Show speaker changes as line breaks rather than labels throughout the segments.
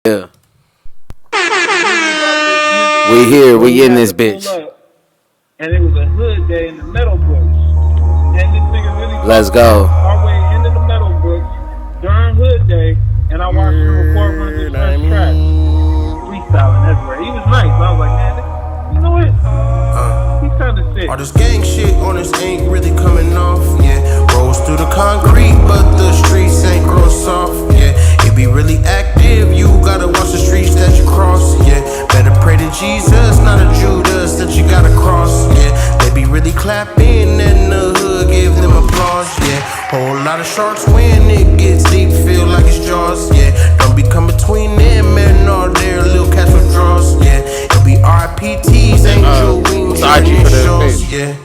Yeah. We here, we in this bitch.
And it was a hood day in the Meadow Brooks. And this nigga really
Let's go.
Our way into the Meadow Brooks during hood day, and I watched him record one of his first tracks. Freestyling everywhere. He was nice. I was like, man, you know what? He's kind of sick.
All this gang shit on us ain't really coming off, yeah. Rolls through the concrete, but the streets ain't grow soft, yeah. It be really active, you gotta watch the streets that you cross, yeah. Better pray to Jesus, not a Judas that you gotta cross, yeah. They be really clapping in the hood, give them applause, yeah. Whole lot of sharks when it gets deep, feel like it's Jaws, yeah. Don't be come between them and all their little cats with draws, yeah. It'll be RPTs, angel wings, yeah.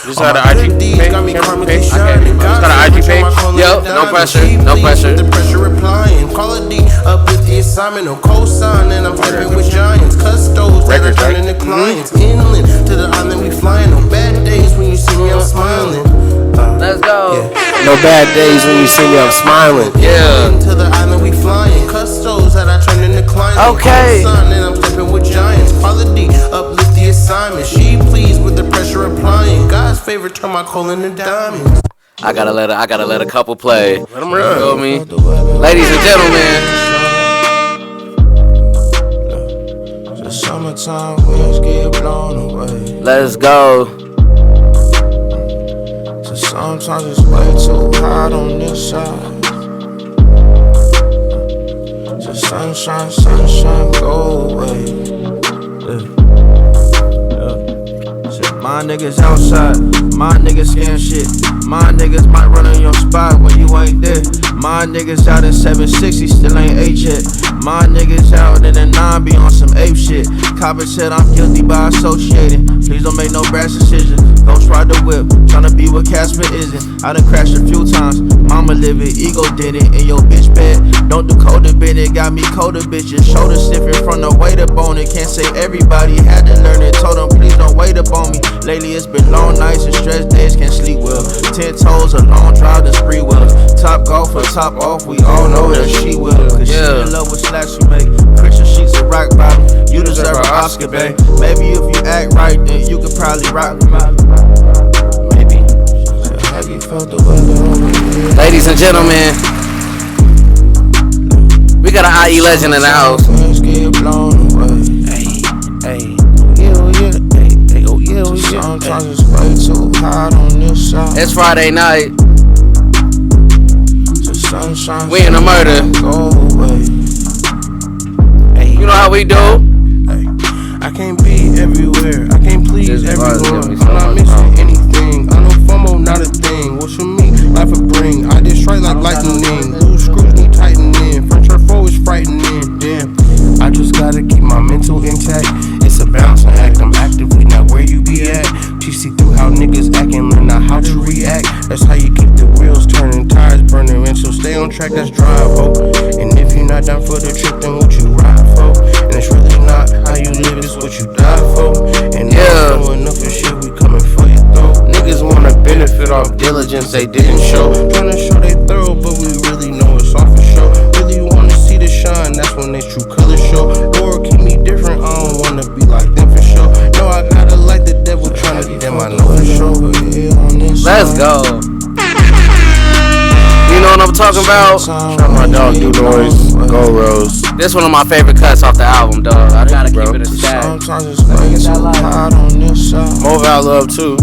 Just got an IG page. Just got an IG page. Yo, no pressure, no pressure.
The pressure replying. Quality up with the assignment, no cosign. And I'm stepping with giants. Custos that are turning to clients. Inland to the island we flying. No bad days when you see me, I'm smiling.
Let's go.
Yeah.
No bad days when you see me, I'm smiling. Yeah.
To the island we flying. Custos that I turn into clients.
Okay.
And I'm stepping with giants. Quality uplift the assignment. She pleased with the pressure applying. God's favorite turn my coal into diamonds.
I gotta let a couple play.
Let them run.
You feel me? Ladies and gentlemen.
The summertime winds get blown away.
Let's go.
So sometimes it's way too hot on this side. So sunshine, go away. My niggas outside, my niggas scan shit. My niggas might run on your spot when you ain't there. My niggas out in 760, still ain't 8 yet. My niggas out in the 9, be on some ape shit. Copper said I'm guilty by associating. Please don't make no brash decisions. Ghost ride the whip, tryna be what Casper isn't. I done crashed a few times, mama live it, ego did it. In your bitch bed, don't do codependent, got me colder bitches. Shoulder sniffing from the weight up on it. Can't say everybody had to learn it. Told them please don't wait up on me. Lately it's been long nights and stress days, can't sleep well. 10 toes, a long drive, the spree wheels. Top golf or top off, we all know that she will. Cause she in love with slacks you make. Christian sheets and rock bottom, you deserve an Oscar, babe. Maybe if you act right, then you could probably rock with me. Maybe. Have you felt the weather?
Ladies and gentlemen, we got an IE legend in the house.
Get blown away. Hey, sometimes it's way too hot on this side.
It's Friday night.
The sunshine,
we in a murder.
Go away.
You know how we do.
Hey, I can't be everywhere. I can't please everyone. I'm not missing anything. I know FOMO not a thing. What's for me? Life a bring. I just strike like lightning. Loose screws need tightening. Front or forward is frightening. Damn. I just gotta keep my mental intact. It's a bouncing act. I'm actively not where you be at. You see through how niggas acting, learn out how to react. That's how you keep the wheels turning, tires burning. And so stay on track, that's drive, ho. And if you're not down for the trip, then what you ride for? And it's really not how you live, it's what you die for. And not knowing enough of shit, we coming for you though. Niggas wanna benefit off diligence they didn't show. Tryna show they thorough, but we really know it's off for show. Really wanna see the shine, that's when they true colors show. Lord, keep me different, I don't wanna be like them for sure. No, I gotta like the devil tryna be them, I know for sure.
Let's go. You know what I'm talking about?
Shout my dog, Do Noise, Go Rose.
This one of my favorite cuts off the album, dog. I gotta keep it a stack.
Sometimes it's way too hot on this side. Mobile Love too.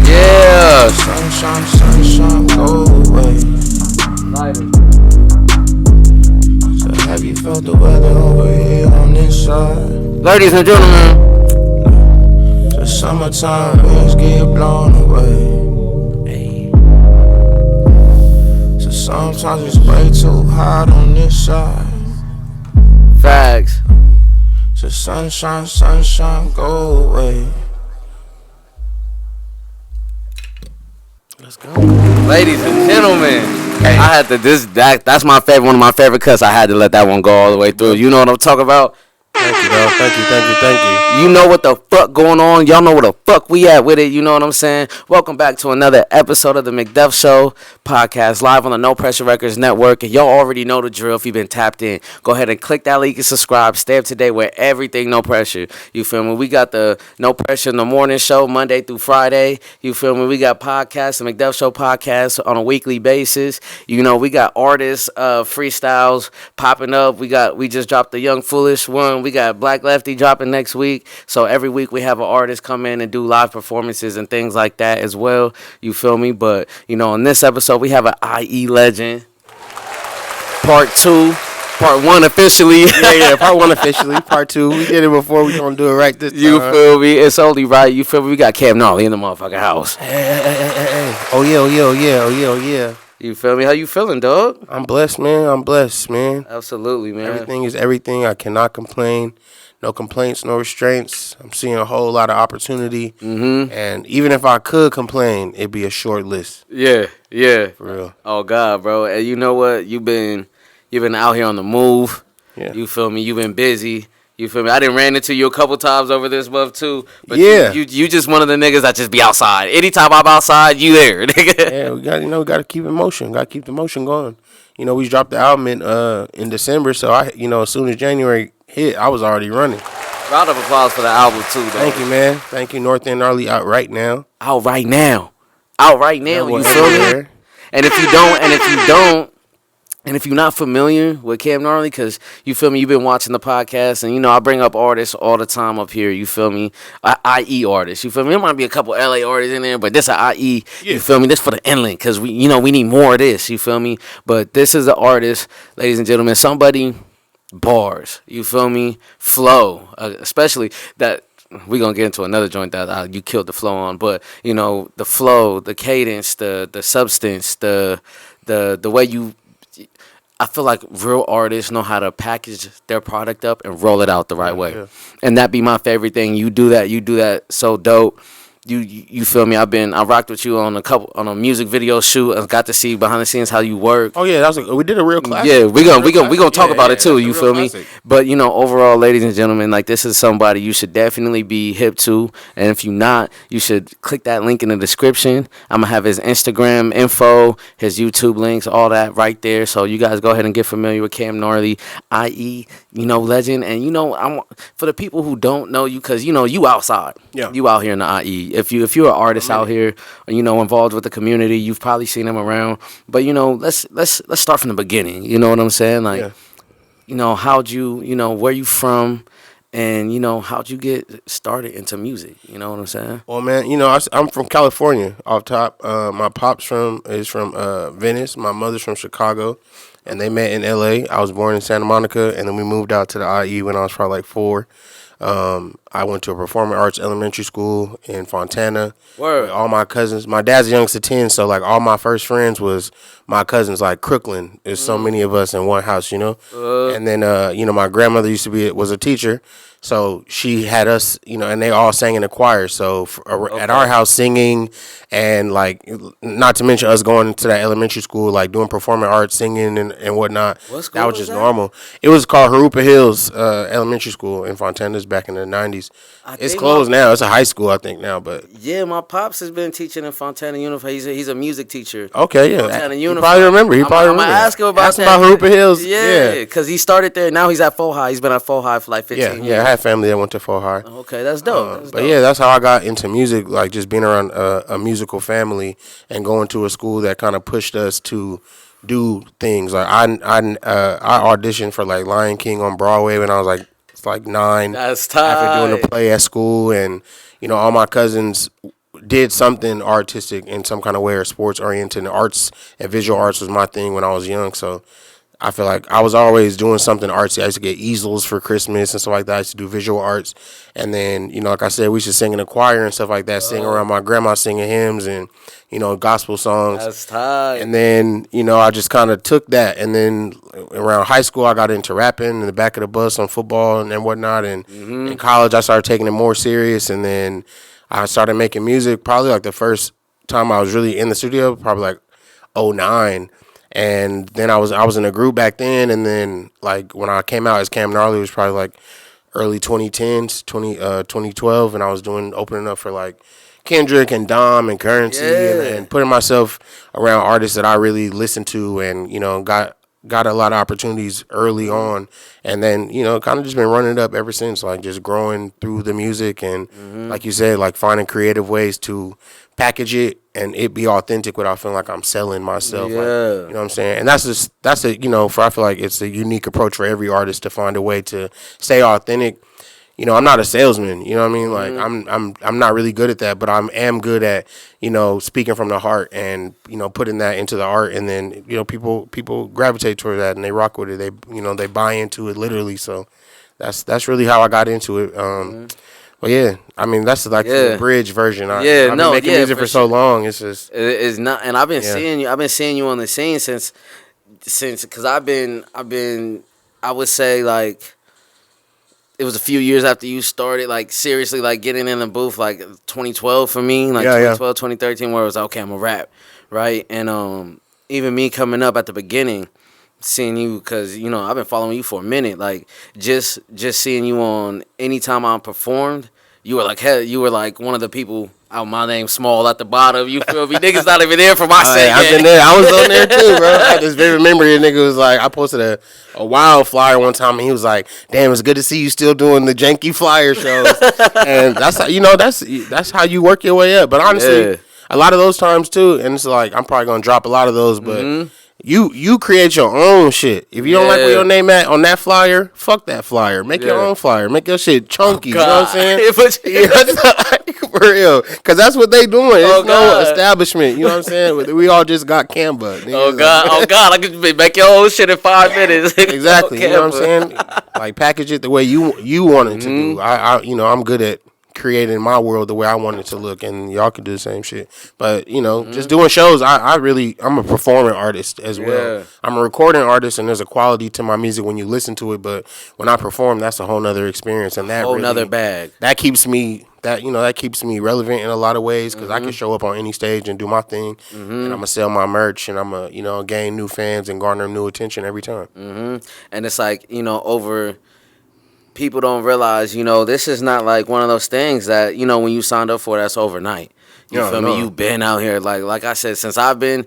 Yeah.
Sunshine, go away. So have you felt the weather over here on this side?
Ladies and gentlemen.
The summertime winds get blown away. So sometimes it's way too hot on this side.
Facts.
So sunshine, go away. Let's go.
Ladies and gentlemen, I had to that's my favorite, one of my favorite cuts. I had to let that one go all the way through. You know what I'm talking about?
Thank you, dog. Thank you.
You know what the fuck going on. Y'all know where the fuck we at with it. You know what I'm saying? Welcome back to another episode of the McDuff Show podcast live on the Nopressure Records network. And y'all already know the drill if you've been tapped in. Go ahead and click that link and subscribe. Stay up to date with everything No Pressure. You feel me? We got the No Pressure in the Morning Show Monday through Friday. You feel me? We got podcasts, the McDuff Show podcast on a weekly basis. You know, we got artists, freestyles popping up. We just dropped the Young Foolish one. We got Black Lefty dropping next week. So every week we have an artist come in and do live performances and things like that as well. You feel me? But, you know, in this episode we have an IE legend. Part 2. Part 1 officially.
Yeah, part 1 officially. Part 2. We did it before. We gonna do it right this time.
You feel me? It's only right. You feel me? We got Cam Gnarly in the motherfucking house.
Hey. Oh yeah.
You feel me? How you feeling, dog?
I'm blessed, man.
Absolutely, man.
Everything is everything. I cannot complain. No complaints, no restraints. I'm seeing a whole lot of opportunity. Mm-hmm. And even if I could complain, it'd be a short list.
Yeah.
For real.
Oh, God, bro. And you know what? You've been out here on the move.
Yeah.
You feel me? You've been busy. You feel me? I done ran into you a couple times over this month, too. But
yeah.
You just one of the niggas that just be outside. Anytime I'm outside, you there, nigga.
Yeah, we got to keep in motion. Got to keep the motion going. You know, we dropped the album in December, so as soon as January hit, I was already running.
Round of applause for the album, too, dog.
Thank you, man. Thank you. North End Gnarly out right now.
Out right now. You feel me? And if you're not familiar with Cam Gnarly, because you feel me, you've been watching the podcast, and you know I bring up artists all the time up here. You feel me? IE artists. You feel me? There might be a couple LA artists in there, but this is IE. Yeah. You feel me? This for the inland, because we need more of this. You feel me? But this is an artist, ladies and gentlemen. Somebody bars. You feel me? Flow, especially that. We're going to get into another joint that you killed the flow on. But, you know, the flow, the cadence, the substance, the way you... I feel like real artists know how to package their product up and roll it out the right way. Yeah. And that be my favorite thing. You do that so dope. You feel me? I rocked with you on a music video shoot and got to see behind the scenes how you work.
Oh yeah, we did a real classic.
Yeah, we gonna talk about it too. You feel me? But you know, overall, ladies and gentlemen, like this is somebody you should definitely be hip to, and if you're not, you should click that link in the description. I'm gonna have his Instagram info, his YouTube links, all that right there. So you guys go ahead and get familiar with Cam Gnarly, IE, legend, and for the people who don't know you, because you outside, you out here in the IE. If you're an artist out here, involved with the community, you've probably seen him around. But let's start from the beginning. You know what I'm saying? Like, how'd you, where you from, and how'd you get started into music? You know what I'm saying?
Well, man, I'm from California. Off top, my pops is from Venice. My mother's from Chicago, and they met in L.A. I was born in Santa Monica, and then we moved out to the IE when I was probably like 4. I went to a performing arts elementary school in Fontana.
Word.
All my cousins. My dad's the youngest of 10, so like all my first friends was my cousins. Like Crooklyn, there's so many of us in one house, And then my grandmother was a teacher, so she had us, and they all sang in the choir. So at our house singing, and like not to mention us going to that elementary school, like doing performing arts, singing and whatnot.
What school
that was just normal. It was called Harupa Hills Elementary School in Fontana back in the 90s. It's closed now. It's a high school, I think, now. But
yeah, my pops has been teaching in Fontana Unified. He's a music teacher.
Okay, yeah.
Fontana
He
Unified.
probably remember.
I'm gonna ask him about that.
About Harupa Hills.
Yeah, because he started there. Now he's at Full High. He's been at Full High for like 15 years.
Yeah, I had family that went to Full High.
Okay, that's dope.
But yeah, that's how I got into music, like just being around a musical family and going to a school that kind of pushed us to do things. Like I auditioned for like Lion King on Broadway when I was like 9.
That's tight.
After doing a play at school, and all my cousins did something artistic in some kind of way or sports oriented. And arts and visual arts was my thing when I was young, so I feel like I was always doing something artsy. I used to get easels for Christmas and stuff like that. I used to do visual arts. And then, like I said, we used to sing in the choir and stuff like that, sing around my grandma singing hymns and, gospel songs.
That's tight.
And then, I just kind of took that. And then around high school, I got into rapping in the back of the bus on football and whatnot. And in college, I started taking it more serious. And then I started making music probably like the first time I was really in the studio, probably like 2009. And then I was in a group back then, and then like when I came out as Cam Gnarly, it was probably like early 2010s, 2012, and I was opening up for like Kendrick and Dom and Currency, and putting myself around artists that I really listened to, and got a lot of opportunities early on, and then kind of just been running it up ever since, like just growing through the music, and like you said, like finding creative ways to package it and it be authentic without feeling like I'm selling myself. Like, you know what I'm saying? And that's I feel like it's a unique approach for every artist to find a way to stay authentic. I'm not a salesman, you know what I mean? Like I'm not really good at that, but I am good at, speaking from the heart and, putting that into the art, and then, people gravitate toward that and they rock with it. They, they buy into it literally. So that's really how I got into it. But yeah, I mean that's like the bridge version. I've been making music for so long. It's just
it's not, and I've been seeing you. I've been seeing you on the scene since because I've been I would say like it was a few years after you started like seriously like getting in the booth, like 2012 for me, like 2012, 2013, where it was like, okay, I'm a rap, right? And even me coming up at the beginning, seeing you, because I've been following you for a minute, like just seeing you on anytime I performed, you were like one of the people out my name small at the bottom, you feel me? Niggas not even there for my sake.
I've been there. I was on there too, bro. I just remember the nigga was like, I posted a wild flyer one time and he was like, damn, it's good to see you still doing the janky flyer shows. And that's how, that's how you work your way up. But honestly, a lot of those times too, and it's like I'm probably gonna drop a lot of those, but you create your own shit. If you don't like where your name at on that flyer, fuck that flyer. Make your own flyer. Make your shit chunky. You know what I'm saying? For real. Because that's what they doing. It's no establishment. You know what I'm saying? We all just got Canva.
Oh, God. I could make your own shit in 5 minutes.
Exactly. You know what I'm saying? Like, package it the way you want it to do. I'm good at creating my world the way I want it to look, and y'all can do the same shit. But just doing shows, I'm a performing artist as well. I'm a recording artist, and there's a quality to my music when you listen to it. But when I perform, that's a whole nother experience, and that
whole nother bag.
That keeps me relevant in a lot of ways, because I can show up on any stage and do my thing, and I'm gonna sell my merch, and I'm gonna gain new fans and garner new attention every time.
And it's like people don't realize, this is not like one of those things that, when you signed up for, that's overnight. You feel me? You've been out here, like I said, since I've been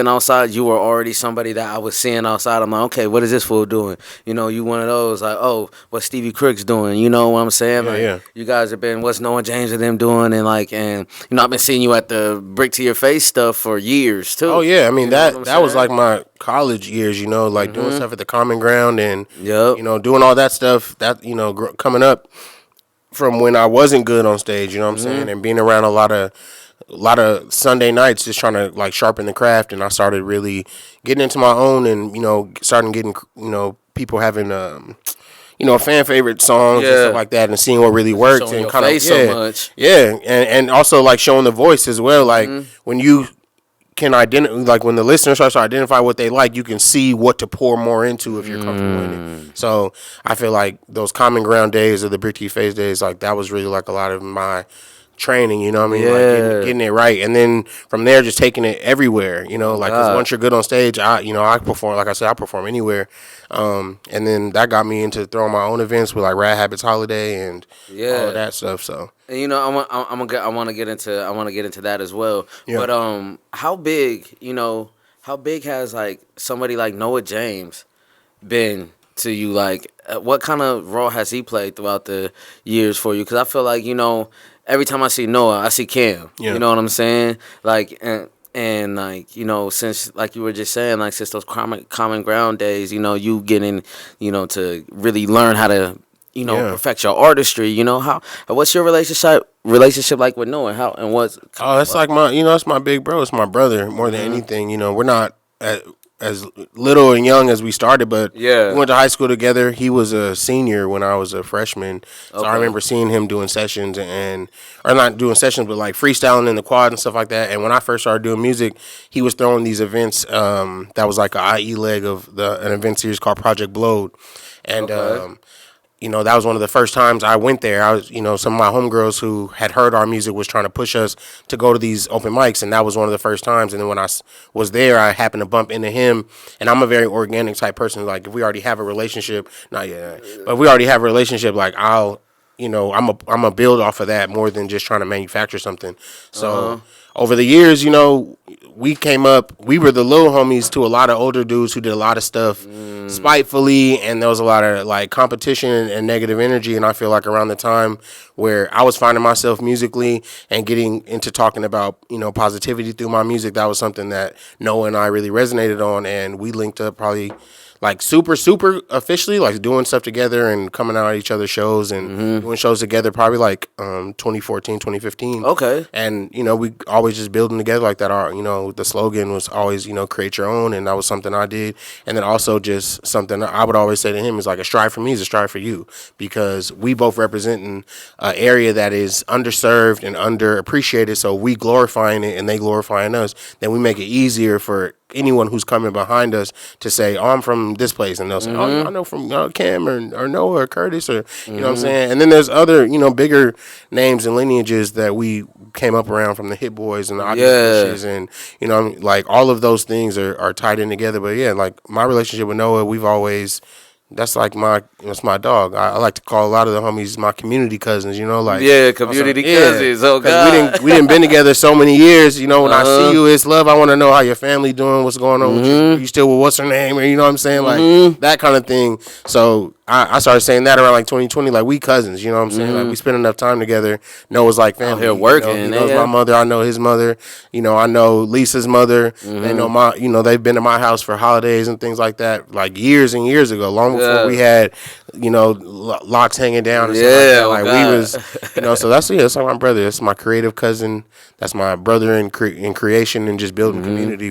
outside, you were already somebody that I was seeing outside. I'm like, okay, what is this fool doing? You one of those, like, oh, what's Stevie Crooks doing? You know what I'm saying? You guys have been, what's Noah James and them doing? And I've been seeing you at the Brick to Your Face stuff for years, too.
Oh, yeah. I mean, that was like my college years, like doing stuff at the Common Ground and, doing all that stuff, that, coming up from when I wasn't good on stage, you know what I'm saying, and being around a lot of Sunday nights just trying to like sharpen the craft, and I started really getting into my own, and starting getting people having fan favorite songs and stuff like that, and seeing what really works, showing and kind of so much. And also like showing the voice as well, like when you can identify, like when the listener starts to identify what they like, you can see what to pour more into if you're comfortable in it. So I feel like those Common Ground days or the Brick to Your Face days, like that was really like a lot of my training, you know what I mean? Like getting it right. And then from there, just taking it everywhere, like, cause once you're good on stage, I perform, like I said, I perform anywhere. And then that got me into throwing my own events with like Rad Habits Holiday and all of that stuff. So,
and I want to get into that as well. Yeah. But how big has like somebody like Noah James been to you? Like, what kind of role has he played throughout the years for you? Because I feel like every time I see Noah, I see Cam. Yeah. You know what I'm saying? Like, and like, since, like you were just saying, like, since those common ground days, you getting, to really learn how to, perfect your artistry, what's your relationship like with Noah? How, and what's...
Oh, that's like my, it's my big bro. It's my brother more than anything. We're not as little and young as we started, but we went to high school together. He was a senior when I was a freshman, so I remember seeing him doing sessions or not doing sessions, but like freestyling in the quad and stuff like that. And when I first started doing music, he was throwing these events that was like an IE leg of an event series called Project Blowed, and you know, that was one of the first times I went there. I was, you know, some of my homegirls who had heard our music was trying to push us to go to these open mics, and that was one of the first times. And then when I was there, I happened to bump into him, and I'm a very organic type person. Like, if we already have a relationship, not yet, but if we already have a relationship, like, I'll, you know, I'm a build off of that more than just trying to manufacture something. So over the years, you know, we came up, we were the little homies to a lot of older dudes who did a lot of stuff spitefully, and there was a lot of like competition and negative energy. And I feel like around the time where I was finding myself musically and getting into talking about, you know, positivity through my music, that was something that Noah and I really resonated on, and we linked up probably like super officially, like doing stuff together and coming out at each other's shows and doing shows together probably like 2014, 2015.
Okay.
And, you know, we always just building together like that. Our, you know, the slogan was always, you know, create your own, and that was something I did. And then also just something I would always say to him is like, a strive for me is a strive for you, because we both representing an area that is underserved and underappreciated. So we glorifying it and they glorifying us. Then we make it easier for anyone who's coming behind us to say, oh, I'm from this place, and they'll say, oh, I know from Cam or Noah or Curtis, or you know what I'm saying. And then there's other, you know, bigger names and lineages that we came up around, from the Hit Boys and the Octopuses, and you know, like all of those things are tied in together. But yeah, like my relationship with Noah, we've always, that's like that's my dog. I like to call a lot of the homies my community cousins, you know, like
community cousins. Oh God,
we didn't been together so many years, you know. When I see you, it's love. I want to know how your family doing, what's going on with you. Are you still with what's her name, or you know what I'm saying, like that kind of thing. So I started saying that around like 2020, like we cousins, you know what I'm saying? Like we spend enough time together. Noah's like family.
Out here working.
He knows my mother. I know his mother. You know, I know Lisa's mother. They know my, you know, they've been to my house for holidays and things like that, like years and years ago, long before we had, you know, locks hanging down. And stuff like that. Like we was, you know, so that's like my brother. That's my creative cousin. That's my brother in creation and just building community.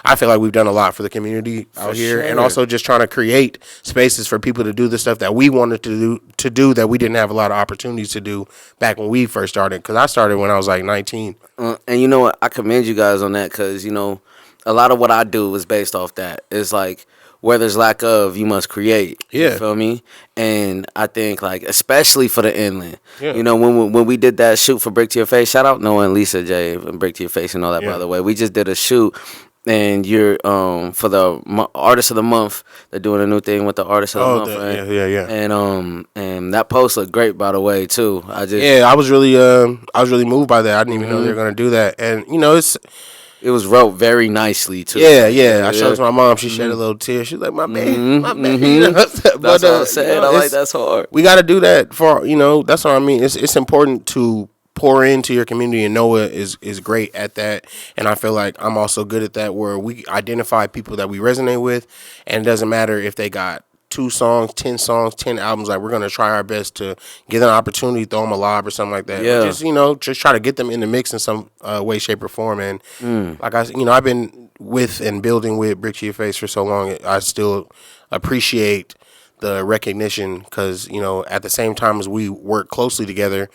I feel like we've done a lot for the community out here, and also just trying to create spaces for people to do the stuff that we wanted to do that we didn't have a lot of opportunities to do back when we first started. Because I started when I was like 19.
And you know what? I commend you guys on that, because, you know, a lot of what I do is based off that. It's like, where there's lack of, you must create.
Yeah.
You feel me? And I think, like, especially for the inland. Yeah. You know, when we did that shoot for Brick to Your Face, shout out Noah and Lisa J and Brick to Your Face and all that, by the way. We just did a shoot, and you're, for the Artist of the Month, they're doing a new thing with the Artist of the Month. Right?
Yeah.
And that post looked great, by the way, too. I
was really moved by that. I didn't even know they were going to do that. And, you know,
it was wrote very nicely, too.
Yeah. I showed it to my mom. She shed a little tear. She's like, my baby. You know?
That's what I'm saying. You know, I like that's hard.
We got to do that for, you know, that's what I mean. It's important to pour into your community, and Noah is great at that. And I feel like I'm also good at that, where we identify people that we resonate with, and it doesn't matter if they got 2 songs, 10 songs, 10 albums. Like, we're going to try our best to get an opportunity, throw them a lob or something like that. Yeah. Just, you know, just try to get them in the mix in some way, shape, or form. And like I've been with and building with Brick to Your Face for so long. I still appreciate the recognition, because, you know, at the same time as we work closely together,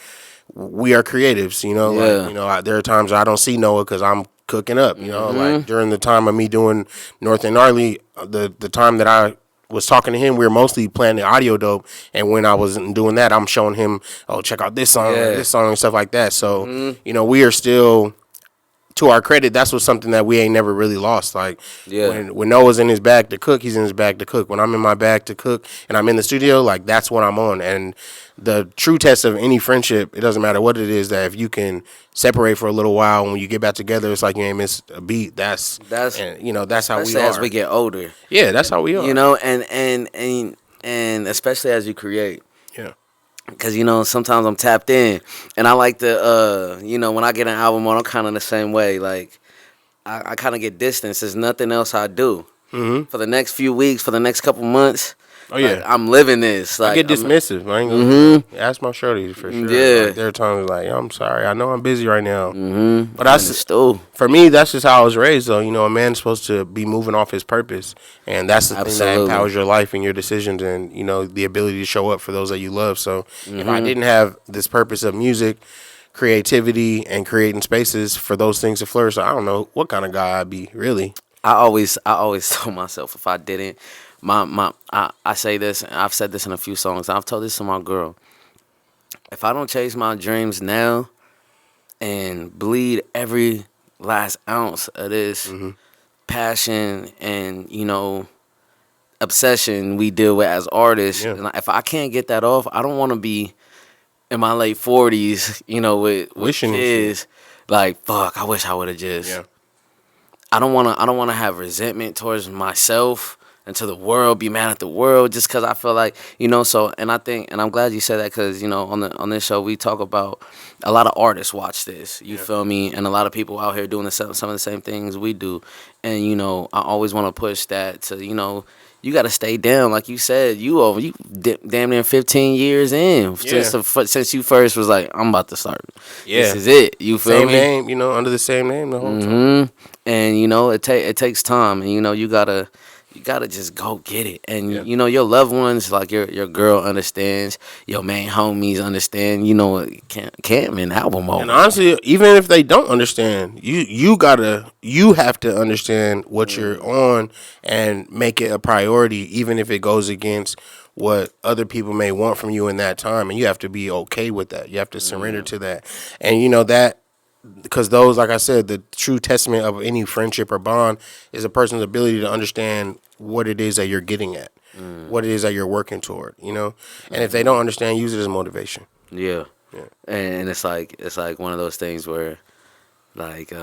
we are creatives, you know. Like, you know, there are times I don't see Noah because I'm cooking up, you know. Like, during the time of me doing North and Gnarly, the time that I was talking to him, we were mostly playing the audio dope, and when I wasn't doing that, I'm showing him, oh, check out this song and stuff like that. So you know, we are still, to our credit, that's what's something that we ain't never really lost. Like, when Noah's in his bag to cook, he's in his bag to cook. When I'm in my bag to cook and I'm in the studio, like, that's what I'm on. And the true test of any friendship, it doesn't matter what it is, that if you can separate for a little while, when you get back together, it's like you ain't missed a beat. That's and, you know, that's how we are
as we get older.
Yeah, that's how we are.
You know, and especially as you create.
Yeah.
Because, you know, sometimes I'm tapped in, and I like to, you know, when I get an album on, I'm kind of the same way. Like, I kind of get distance. There's nothing else I do. For the next few weeks, for the next couple months.
Oh, yeah.
Like, I'm living this. Like,
I get dismissive. I ain't gonna ask my shorties for sure.
Yeah.
Like, there are times like, I'm sorry. I know I'm busy right now.
But that's
for me, that's just how I was raised, though. You know, a man's supposed to be moving off his purpose. And that's the thing that empowers your life and your decisions, and, you know, the ability to show up for those that you love. So if I didn't have this purpose of music, creativity, and creating spaces for those things to flourish, I don't know what kind of guy I'd be, really.
I always told myself, if I didn't, I say this, and I've said this in a few songs. I've told this to my girl. If I don't chase my dreams now and bleed every last ounce of this passion and, you know, obsession we deal with as artists, and if I can't get that off, I don't want to be in my late 40s, you know, with kids. Like, fuck, I wish I would have just. Yeah. I don't want to have resentment towards myself and to the world, be mad at the world just because I feel like, you know, so, and I think, and I'm glad you said that because, you know, on this show, we talk about a lot of artists watch this, you feel me? And a lot of people out here doing some of the same things we do. And, you know, I always want to push that to, you know, you got to stay down. Like you said, you damn near 15 years in since you first was like, I'm about to start. Yeah. This is it. You feel
me?
Same
name, you know, under the same name the whole time.
And, you know, it takes time. And, you know, you gotta just go get it. And, you know, your loved ones, like your girl understands. Your main homies understand. You know, Cam in album mode.
And honestly, even if they don't understand, you have to understand what you're on and make it a priority, even if it goes against what other people may want from you in that time. And you have to be okay with that. You have to surrender to that. And, you know, that, because those, like I said, the true testament of any friendship or bond is a person's ability to understand what it is that you're getting at, what it is that you're working toward, you know? And if they don't understand, use it as motivation.
Yeah. And it's like one of those things where, like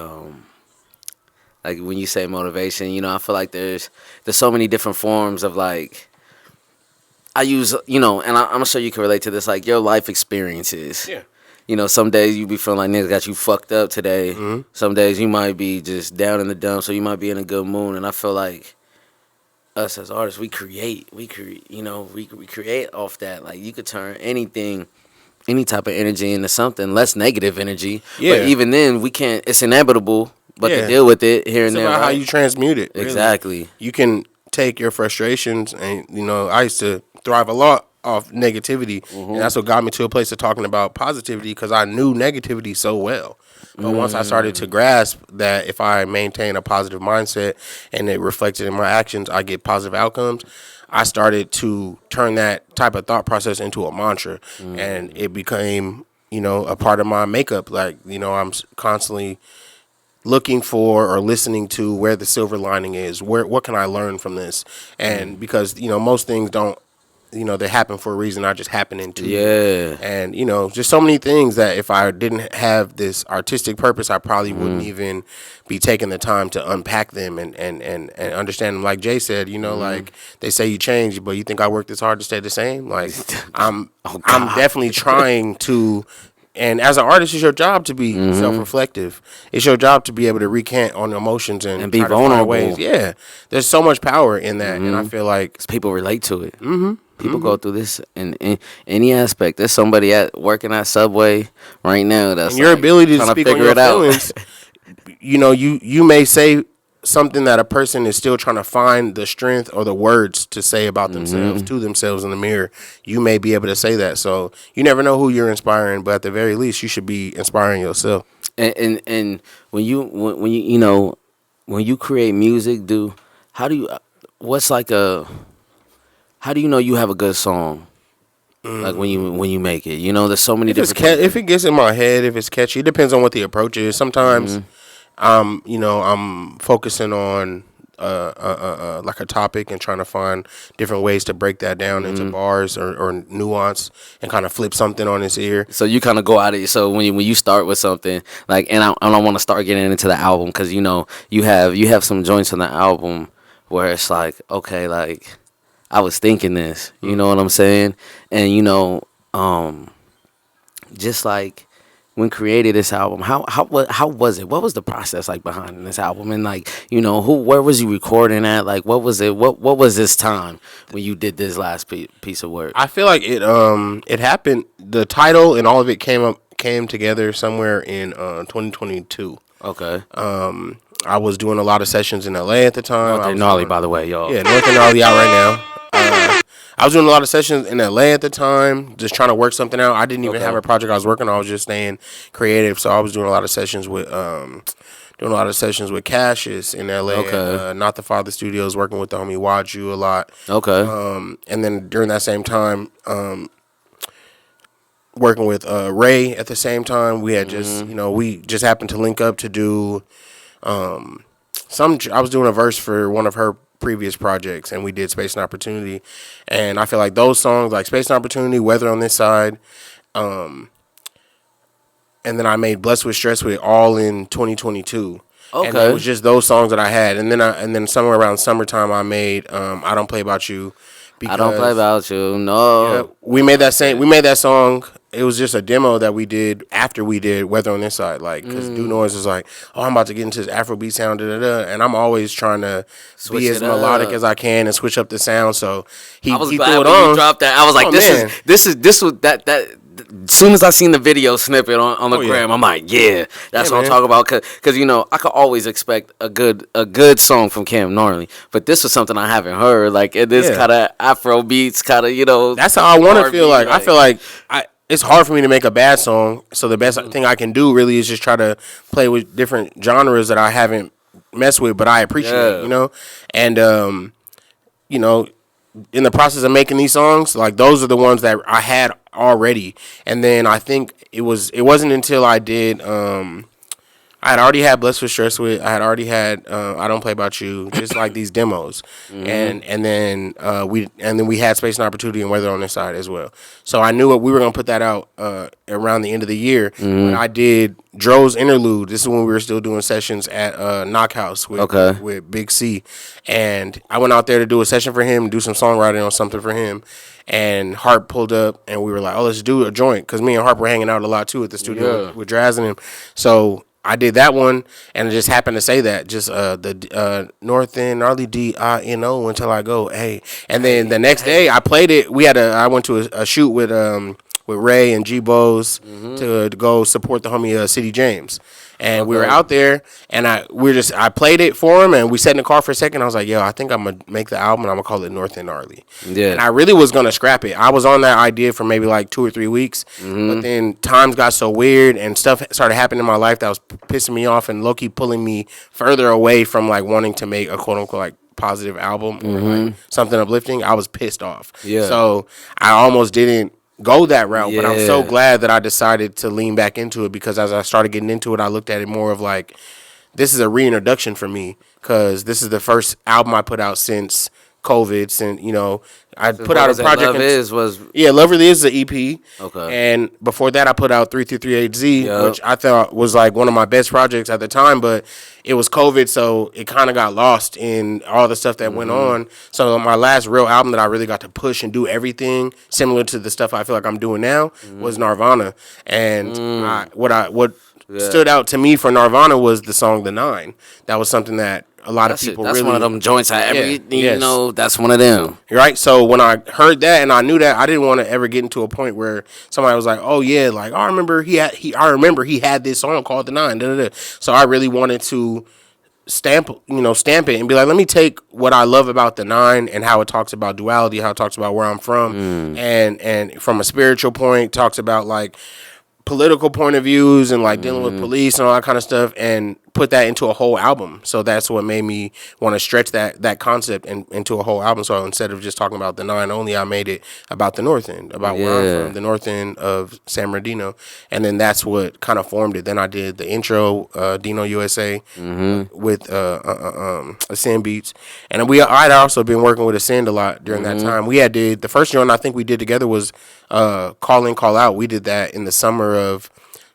when you say motivation, you know, I feel like there's so many different forms of, like, I use, you know, and I'm sure you can relate to this, like your life experiences. Yeah. You know, some days you be feeling like niggas got you fucked up today. Some days you might be just down in the dumps, so you might be in a good mood. And I feel like us as artists, we create, you know, we create off that. Like, you could turn anything, any type of energy into something less negative energy. Yeah. But even then, we can't. It's inevitable, but to deal with it here and there.
It's about how you transmute it. Really.
Exactly.
You can take your frustrations, and, you know, I used to thrive a lot off negativity, and that's what got me to a place of talking about positivity, because I knew negativity so well. But once I started to grasp that if I maintain a positive mindset and it reflected in my actions, I get positive outcomes, I started to turn that type of thought process into a mantra, and it became, you know, a part of my makeup. Like, you know, I'm constantly looking for or listening to where the silver lining is, what can I learn from this? And because, you know, most things don't, you know, they happen for a reason, not just happening to you. And, you know, just so many things that if I didn't have this artistic purpose, I probably wouldn't even be taking the time to unpack them and understand them. Like Jay said, you know, like they say you change, but you think I work this hard to stay the same? Like, I'm definitely trying to. And as an artist, it's your job to be self-reflective. It's your job to be able to recant on emotions and
be vulnerable.
Ways. Yeah, there's so much power in that, and I feel like
people relate to it. People go through this in any aspect. There's somebody working at Subway right now that's,
and your ability to speak on your feelings. You know, you may say something that a person is still trying to find the strength or the words to say about themselves to themselves in the mirror. You may be able to say that. So you never know who you're inspiring, but at the very least, you should be inspiring yourself.
And when you create music, how do you know you have a good song? Like when you make it, you know, there's so many different.
If it gets in my head, if it's catchy, it depends on what the approach is. Sometimes, you know, I'm focusing on like a topic and trying to find different ways to break that down into bars or nuance and kind of flip something on its ear.
So you kind of go out of it. So when you start with something like, and I don't want to start getting into the album because, you know, you have some joints on the album where it's like, okay, like, I was thinking this, you know what I'm saying? And, you know, just like when created this album, how was it? What was the process like behind this album? And, like, you know, where was you recording at? Like, what was it? What was this time when you did this last piece of work?
I feel like it happened. The title and all of it came together somewhere in 2022.
Okay.
I was doing a lot of sessions in LA at the time.
North Gnarly, by the way, y'all.
Yeah, North Gnarly out right now. I was doing a lot of sessions in LA at the time, just trying to work something out. I didn't even have a project I was working on. I was just staying creative. So I was doing a lot of sessions with doing a lot of sessions with Cassius in LA.
Okay.
And, Not the Father Studios, working with the homie Waju a lot.
Okay.
And then during that same time, working with Ray at the same time. We had just, we just happened to link up to do I was doing a verse for one of her previous projects, and we did Space and Opportunity. And I feel like those songs, like Space and Opportunity, Weather on This Side, and then I made Blessed with Stress with all in 2022.
Okay.
And it was just those songs that I had. And then somewhere around summertime I made I Don't Play About You.
I Don't Play About You. No.
Yeah, we made that song. It was just a demo that we did after we did Weather on This Side. Like, because Do Noise was like, oh, I'm about to get into this Afrobeat sound, and I'm always trying to be as melodic as I can and switch up the sound. So he threw it on.
You dropped that. I was like, this was that. As soon as I seen the video snippet on the gram, I'm like, that's what I'm talking about. Because I could always expect a good song from Cam Gnarly, but this was something I haven't heard. Like, it is kind of Afro beats, kind of
That's how I want to feel like. I feel like it's hard for me to make a bad song, so the best thing I can do really is just try to play with different genres that I haven't messed with, but I appreciate, and in the process of making these songs, like those are the ones that I had already. And then I think it wasn't until I did I had already had Blessed with Stress with, I had already had I Don't Play About You, just like these demos. And then we had Space and Opportunity and Weather on This Side as well. So I knew we were gonna put that out around the end of the year. When I did Dro's Interlude, this is when we were still doing sessions at Knock House with Big C. And I went out there to do a session for him, do some songwriting on something for him. And Harp pulled up, and we were like, oh, let's do a joint. Because me and Harp were hanging out a lot, too, at the studio with Draz and him. So I did that one, and it just happened to say that. Just the North End, Gnarly T, until I go, hey. And then the next day, I played it. I went to a shoot with Ray and G-Bo's to go support the homie City James. And we were out there, and I played it for him, and we sat in the car for a second. I was like, yo, I think I'm going to make the album, and I'm going to call it North End Gnarly. Yeah. And I really was going to scrap it. I was on that idea for maybe like 2 or 3 weeks, but then times got so weird, and stuff started happening in my life that was pissing me off and low-key pulling me further away from like wanting to make a quote-unquote like positive album or like something uplifting. I was pissed off. Yeah. So I almost didn't go that route, but I'm so glad that I decided to lean back into it, because as I started getting into it, I looked at it more of like, this is a reintroduction for me, because this is the first album I put out since COVID, since I put out a project. Love Really Is the EP. Okay. And before that, I put out 3338Z, which I thought was like one of my best projects at the time, but it was COVID, so it kind of got lost in all the stuff that went on. So my last real album that I really got to push and do everything similar to the stuff I feel like I'm doing now was Nirvana. And what stood out to me for Nirvana was the song The Nine. That was something that a lot of people
that's
really...
That's one of them joints that's one of them.
Right? So when I heard that and I knew that, I didn't want to ever get into a point where somebody was like, oh yeah, like, I remember he had this song called The Nine. Da, da, da. So I really wanted to stamp it and be like, let me take what I love about The Nine and how it talks about duality, how it talks about where I'm from, and from a spiritual point, talks about like political point of views and like dealing with police and all that kind of stuff, and put that into a whole album. So that's what made me want to stretch that concept into a whole album. So instead of just talking about The Nine only, I made it about the North End, about where I'm from, the North End of San Bernardino. And then that's what kind of formed it. Then I did the intro, Dino USA, with Ascend Beats. And I'd also been working with Ascend a lot during that time. We did the first joint I think we did together was Call In, Call Out. We did that in the summer of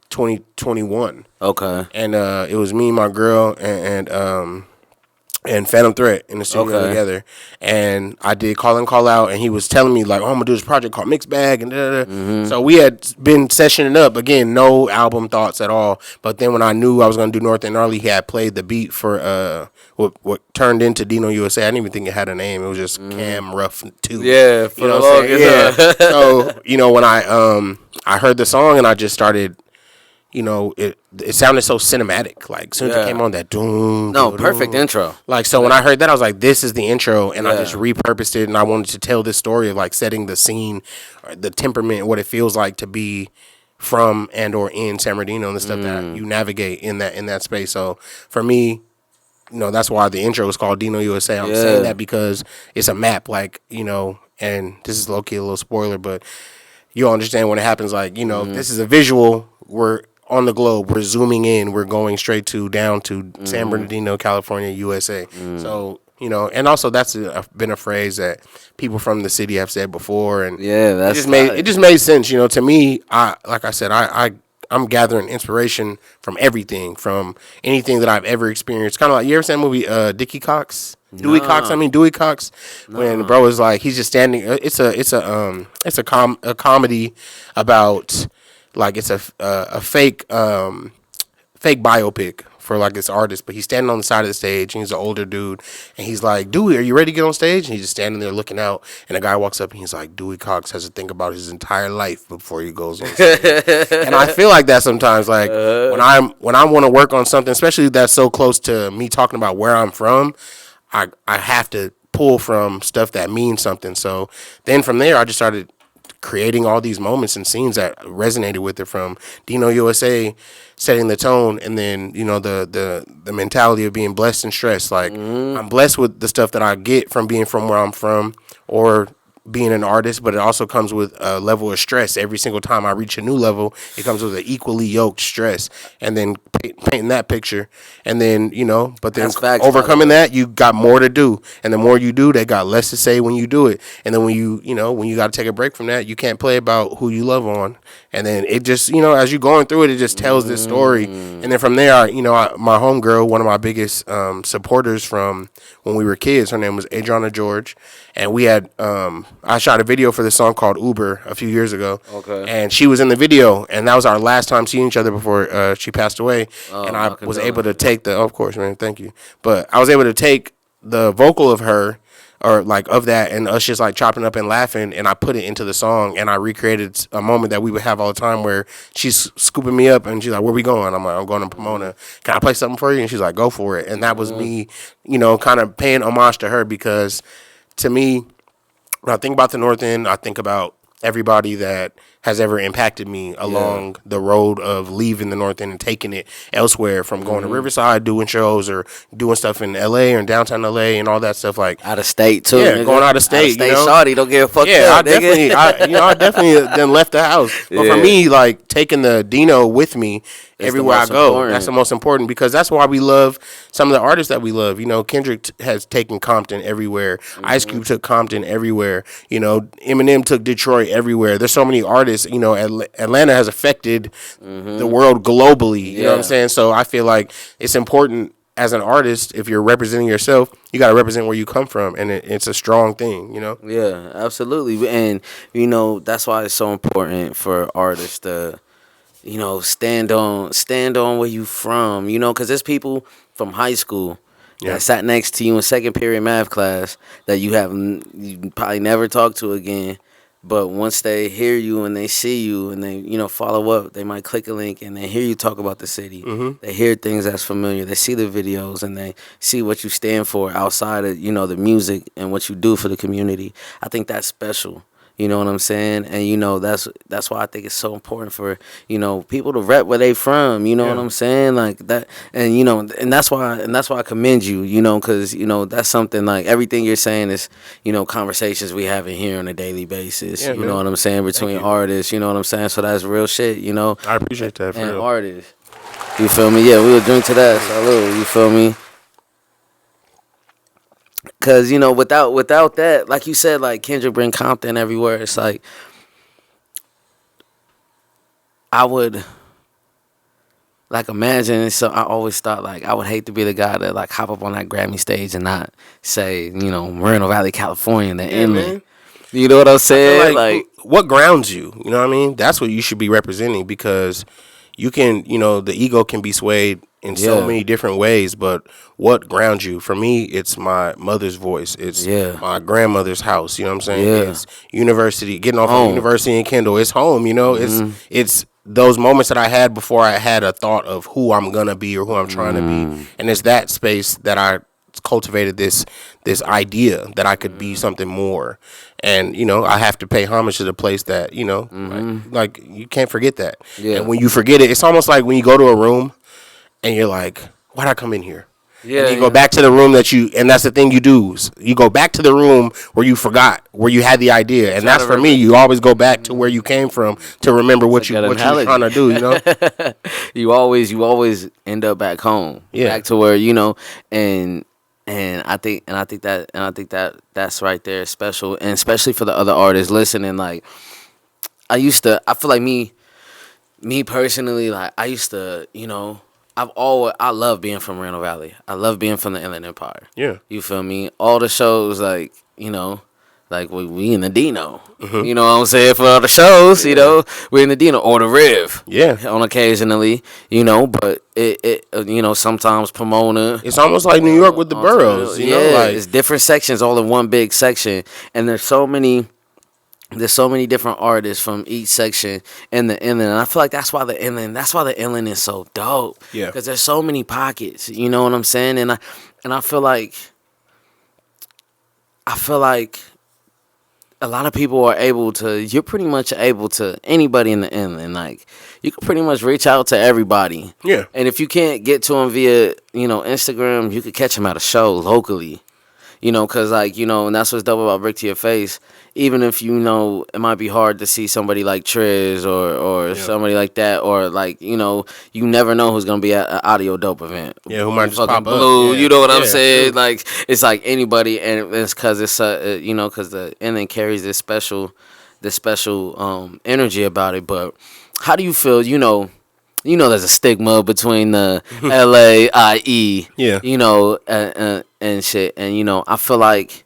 2021. Okay. And it was me, my girl, and Phantom Threat in the studio together. And I did Call In, Call Out, and he was telling me like, oh, I'm gonna do this project called Mixed Bag, and So we had been sessioning up again, no album thoughts at all. But then when I knew I was gonna do North End Gnarly, he had played the beat for what turned into Dino USA. I didn't even think it had a name. It was just Cam Rough 2. Yeah, for the longest. So when I heard the song and I just started. It sounded so cinematic. Like, as soon as it came on, that doom.
No, perfect intro.
Like, so when I heard that, I was like, this is the intro. And I just repurposed it. And I wanted to tell this story of, like, setting the scene, or the temperament, what it feels like to be from and or in San Bernardino and the stuff that you navigate in that space. So for me, that's why the intro is called Dino USA. I'm saying that because it's a map, like, and this is low-key a little spoiler, but you'll understand when it happens, like, this is a visual. We're on the globe. We're zooming in. We're going straight down to San Bernardino, California, USA. So, and also that's been a phrase that people from the city have said before. And it just made sense, to me. Like I said, I'm gathering inspiration from everything, from anything that I've ever experienced. Kind of like, you ever seen the movie Dickie Cox? Dewey Cox. When bro is like, he's just standing. It's a comedy about, like, it's a fake biopic for, like, this artist, but he's standing on the side of the stage, and he's an older dude, and he's like, Dewey, are you ready to get on stage? And he's just standing there looking out, and a guy walks up, and he's like, Dewey Cox has to think about his entire life before he goes on stage. And I feel like that sometimes, like, when I want to work on something, especially that's so close to me talking about where I'm from, I have to pull from stuff that means something. So then from there, I just started creating all these moments and scenes that resonated with it, from Dino USA setting the tone, and then the mentality of being blessed and stressed. Like, I'm blessed with the stuff that I get from being from where I'm from or being an artist, but it also comes with a level of stress. Every single time I reach a new level, it comes with an equally yoked stress, and then painting that picture, and then but then overcoming that, you got more to do, and the more you do, they got less to say when you do it, and then when you got to take a break from that, you can't play about who you love on, and then it just as you're going through it, it just tells this story, and then from there, my homegirl, one of my biggest supporters from when we were kids, her name was Adriana George, and we had I shot a video for this song called Uber a few years ago. Okay. And she was in the video, and that was our last time seeing each other before she passed away. And I was able to take of course, man, thank you. But I was able to take the vocal of her, or like of that, and us just like chopping up and laughing, and I put it into the song, and I recreated a moment that we would have all the time where she's scooping me up, and she's like, where we going? I'm like, I'm going to Pomona. Can I play something for you? And she's like, go for it. And that was me, kind of paying homage to her, because to me, when I think about the North End, I think about everybody that has ever impacted me along the road of leaving the North End and taking it elsewhere, from going to Riverside, doing shows, or doing stuff in LA or in downtown LA and all that stuff, like
out of state too.
Yeah, going out of state.
Shawty, don't give a fuck.
Yeah, I definitely then left the house. But for me, like, taking the Dino with me everywhere I go, important. That's the most important, because that's why we love some of the artists that we love. Kendrick has taken Compton everywhere. Ice Cube took Compton everywhere. Eminem took Detroit everywhere. There's so many artists. Atlanta has affected the world globally. You know what I'm saying? So I feel like it's important as an artist, if you're representing yourself, you got to represent where you come from, and it's a strong thing,
Yeah, absolutely. And, that's why it's so important for artists to, stand on where you from, because there's people from high school that sat next to you in second period math class that you probably never talked to again. But once they hear you and they see you and they, follow up, they might click a link and they hear you talk about the city. They hear things that's familiar. They see the videos and they see what you stand for outside of, the music and what you do for the community. I think that's special. You know what I'm saying? And, that's why I think it's so important for, people to rep where they from. You know what I'm saying? Like that. And, and that's why I commend you, because, that's something like everything you're saying is, conversations we have in here on a daily basis. Yeah, you know what I'm saying? Between artists, you know what I'm saying? So that's real shit,
I appreciate that. For
and
real.
Artists. You feel me? Yeah, we'll drink to that. Salute. You feel me? Cause without that, like you said, like Kendrick bring Compton everywhere. It's like I would like imagine. So I always thought like I would hate to be the guy that like hop up on that Grammy stage and not say Moreno Valley, California, the inland. Man. You know what I'm saying?
Like what grounds you? You know what I mean? That's what you should be representing, because you can the ego can be swayed in so many different ways, but what grounds you? For me, it's my mother's voice. It's my grandmother's house. You know what I'm saying? Yeah. It's university, getting off of university in Kendall. It's home. It's those moments that I had before I had a thought of who I'm gonna be or who I'm trying to be, and it's that space that I cultivated this idea that I could be something more. And, you know, I have to pay homage to the place that, you know, like you can't forget that. Yeah. And when you forget it, it's almost like when you go to a room and you're like, why'd I come in here? Yeah, and you go back to the room and that's the thing you do. You go back to the room where you forgot, where you had the idea. And that's for me. You always go back to where you came from to remember what you're trying to do, you know?
you always end up back home. Yeah. Back to where, you know, and I think that that's right there special, and especially for the other artists listening. Like, I feel like me personally, like I used to, you know, I love being from Randall Valley. I love being from the Inland Empire. Yeah. You feel me? All the shows, like, you know, like we in the Dino. Mm-hmm. You know what I'm saying? For all the shows, you know, we're in the Dino or the Riv. Yeah. On occasionally, you know, but it you know, sometimes Pomona.
It's almost like New York with the boroughs. You know, like
it's different sections all in one big section, and there's so many different artists from each section in the inland, and I feel like that's why the inland is so dope. Yeah, because there's so many pockets. You know what I'm saying? And I feel like a lot of people are able to. You're pretty much able to anybody in the inland. Like, you can pretty much reach out to everybody. Yeah, and if you can't get to them via, you know, Instagram, you could catch them at a show locally. You know, because, like, you know, and that's what's dope about Brick to Your Face. Even if, you know, it might be hard to see somebody like Triz or somebody like that, or, like, you know, you never know who's going to be at an Audio Dope event. Yeah, who might just pop Blue, up. Yeah. You know what I'm saying? True. Like, it's like anybody, and it's because it's, you know, because the inland carries this special energy about it. But how do you feel, you know, there's a stigma between the LA, IE, you know, and shit. And, you know, I feel like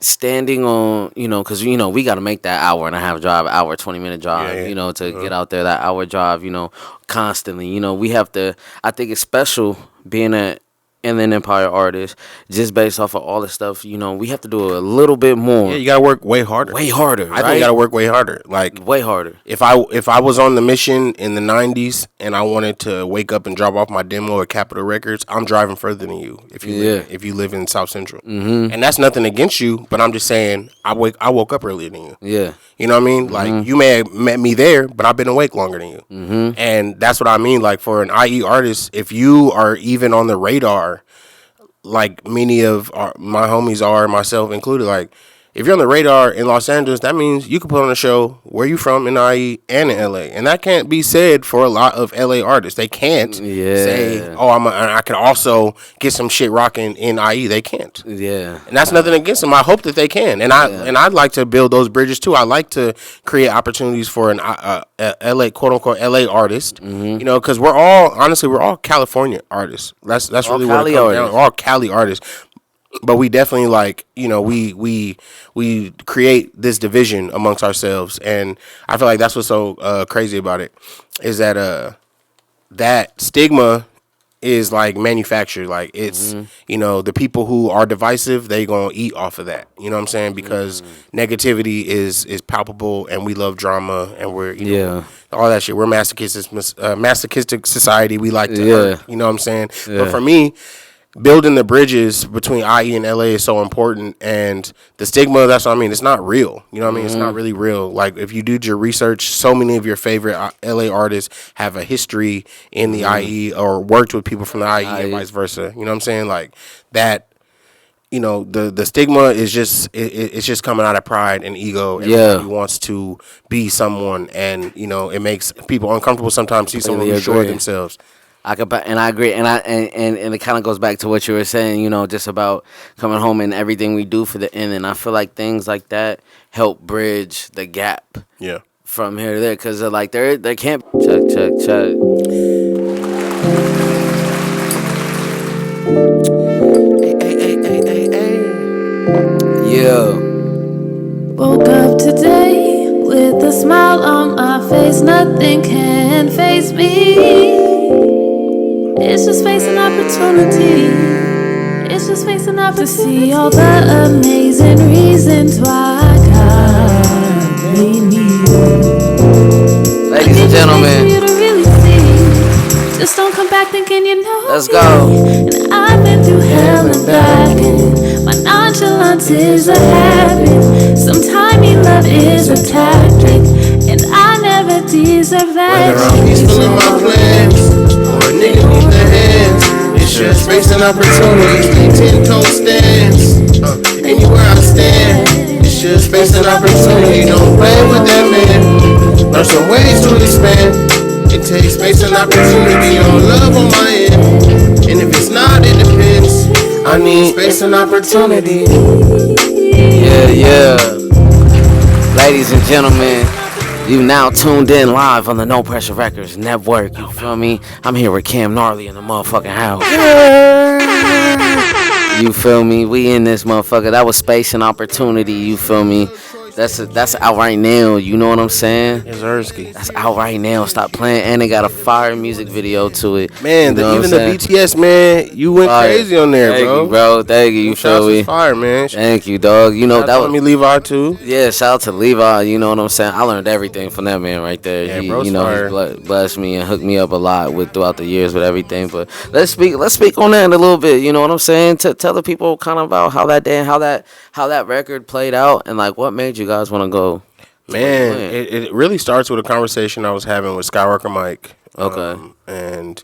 standing on, you know, because, you know, we got to make that hour and a half drive, 20-minute drive, you know, to get out there, that hour drive, you know, constantly. You know, we have to, I think it's special being an Inland Empire artist, just based off of all the stuff, you know, we have to do a little bit more.
Yeah, you gotta work way harder.
Way harder.
I think you gotta work way harder. Like,
way harder.
If I was on the mission in the 90s and I wanted to wake up and drop off my demo at Capitol Records, I'm driving further than you if you live in South Central. Mm-hmm. And that's nothing against you, but I'm just saying I woke up earlier than you. Yeah. You know what I mean? Like, you may have met me there, but I've been awake longer than you. Mm-hmm. And that's what I mean. Like, for an IE artist, if you are even on the radar, like many of my homies are, myself included, like, if you're on the radar in Los Angeles, that means you can put on a show where you from in IE and in LA. And that can't be said for a lot of LA artists. They can't say, oh, I can also get some shit rocking in IE. They can't. Yeah. And that's nothing against them. I hope that they can. And I'd like to build those bridges too. I like to create opportunities for an LA, quote unquote, LA artist. Mm-hmm. You know, because we're all California artists. That's really what it comes down. We're all Cali artists. But we definitely, like, you know, we create this division amongst ourselves, and I feel like that's what's so crazy about it, is that that stigma is like manufactured. Like, it's you know, the people who are divisive, they gonna eat off of that. You know what I'm saying? Because negativity is palpable, and we love drama, and we're all that shit. We're masochistic society. We like to hurt. You know what I'm saying? But for me, building the bridges between IE and LA is so important, and the stigma, that's what I mean, it's not real. You know what I mean? It's not really real. Like, if you do your research, so many of your favorite LA artists have a history in the IE or worked with people from the IE and vice versa. You know what I'm saying? Like, that, you know, the stigma is just, it's just coming out of pride and ego. Everybody wants to be someone, and, you know, it makes people uncomfortable sometimes to see someone who's sure of themselves.
I agree, and it kind of goes back to what you were saying, you know, just about coming home and everything we do for the end. And I feel like things like that help bridge the gap. Yeah. From here to there, because like they can't check. Yeah.
Woke up today with a smile on my face. Nothing can faze me. It's just facing opportunity. It's just facing opportunity to see all the amazing reasons why God made me.
Ladies and gentlemen,
Just don't come back thinking you know
Let's
me.
go.
And I've been through hell and back, and my nonchalance is a habit. Sometimes love is a tactic, and I never deserve that.
Whether I'm peaceful in my plans or a nigga need the hands, it's just space and opportunities. Stay 10-toe stands. Anywhere I stand, it's just space and opportunity. Don't play with that man. Learn some ways to expand. It takes space and opportunity on love on my end. And if it's not, it depends. I need space and opportunity.
Yeah. Ladies and gentlemen, you now tuned in live on the Nopressure Records network. You feel me? I'm here with Cam Gnarly in the motherfucking house. You feel me? We in this motherfucker. That was Space and Opportunity. You feel me? That's out right now. You know what I'm saying?
It's Ersky.
That's out right now. Stop playing. And they got a fire music video to it.
Man,
you know
even the BTS, man, you went crazy on there,
Thank
bro.
you, bro. Thank you. You feel me?
Fire, man.
Thank you, dog. You know
shout
that was
me Levi too.
Yeah, shout out to Levi. You know what I'm saying? I learned everything from that man right there.
Yeah,
He,
bro's
you know,
fire.
he's blessed me and hooked me up a lot throughout the years with everything. But let's speak on that in a little bit. You know what I'm saying? Tell the people kind of about how that day and how that record played out and like what made you guys want to go.
Man, it really starts with a conversation I was having with Skywalker Mike.
Okay.
And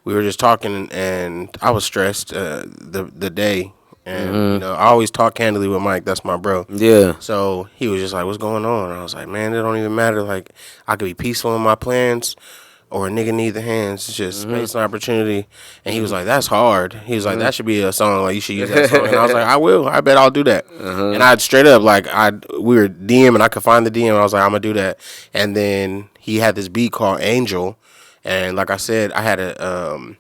we were just talking, and I was stressed the day. And, you know, I always talk candidly with Mike. That's my bro.
Yeah.
So he was just like, what's going on? And I was like, man, it don't even matter. Like, I could be peaceful in my plans, or a nigga need the hands. It's just space and opportunity. And he was like, that's hard. He was like, that should be a song. Like, you should use that song. And I was like, I will. I bet I'll do that. And I'd straight up, like, we were DM, and I could find the DM. And I was like, I'm going to do that. And then he had this beat called Angel. And like I said, I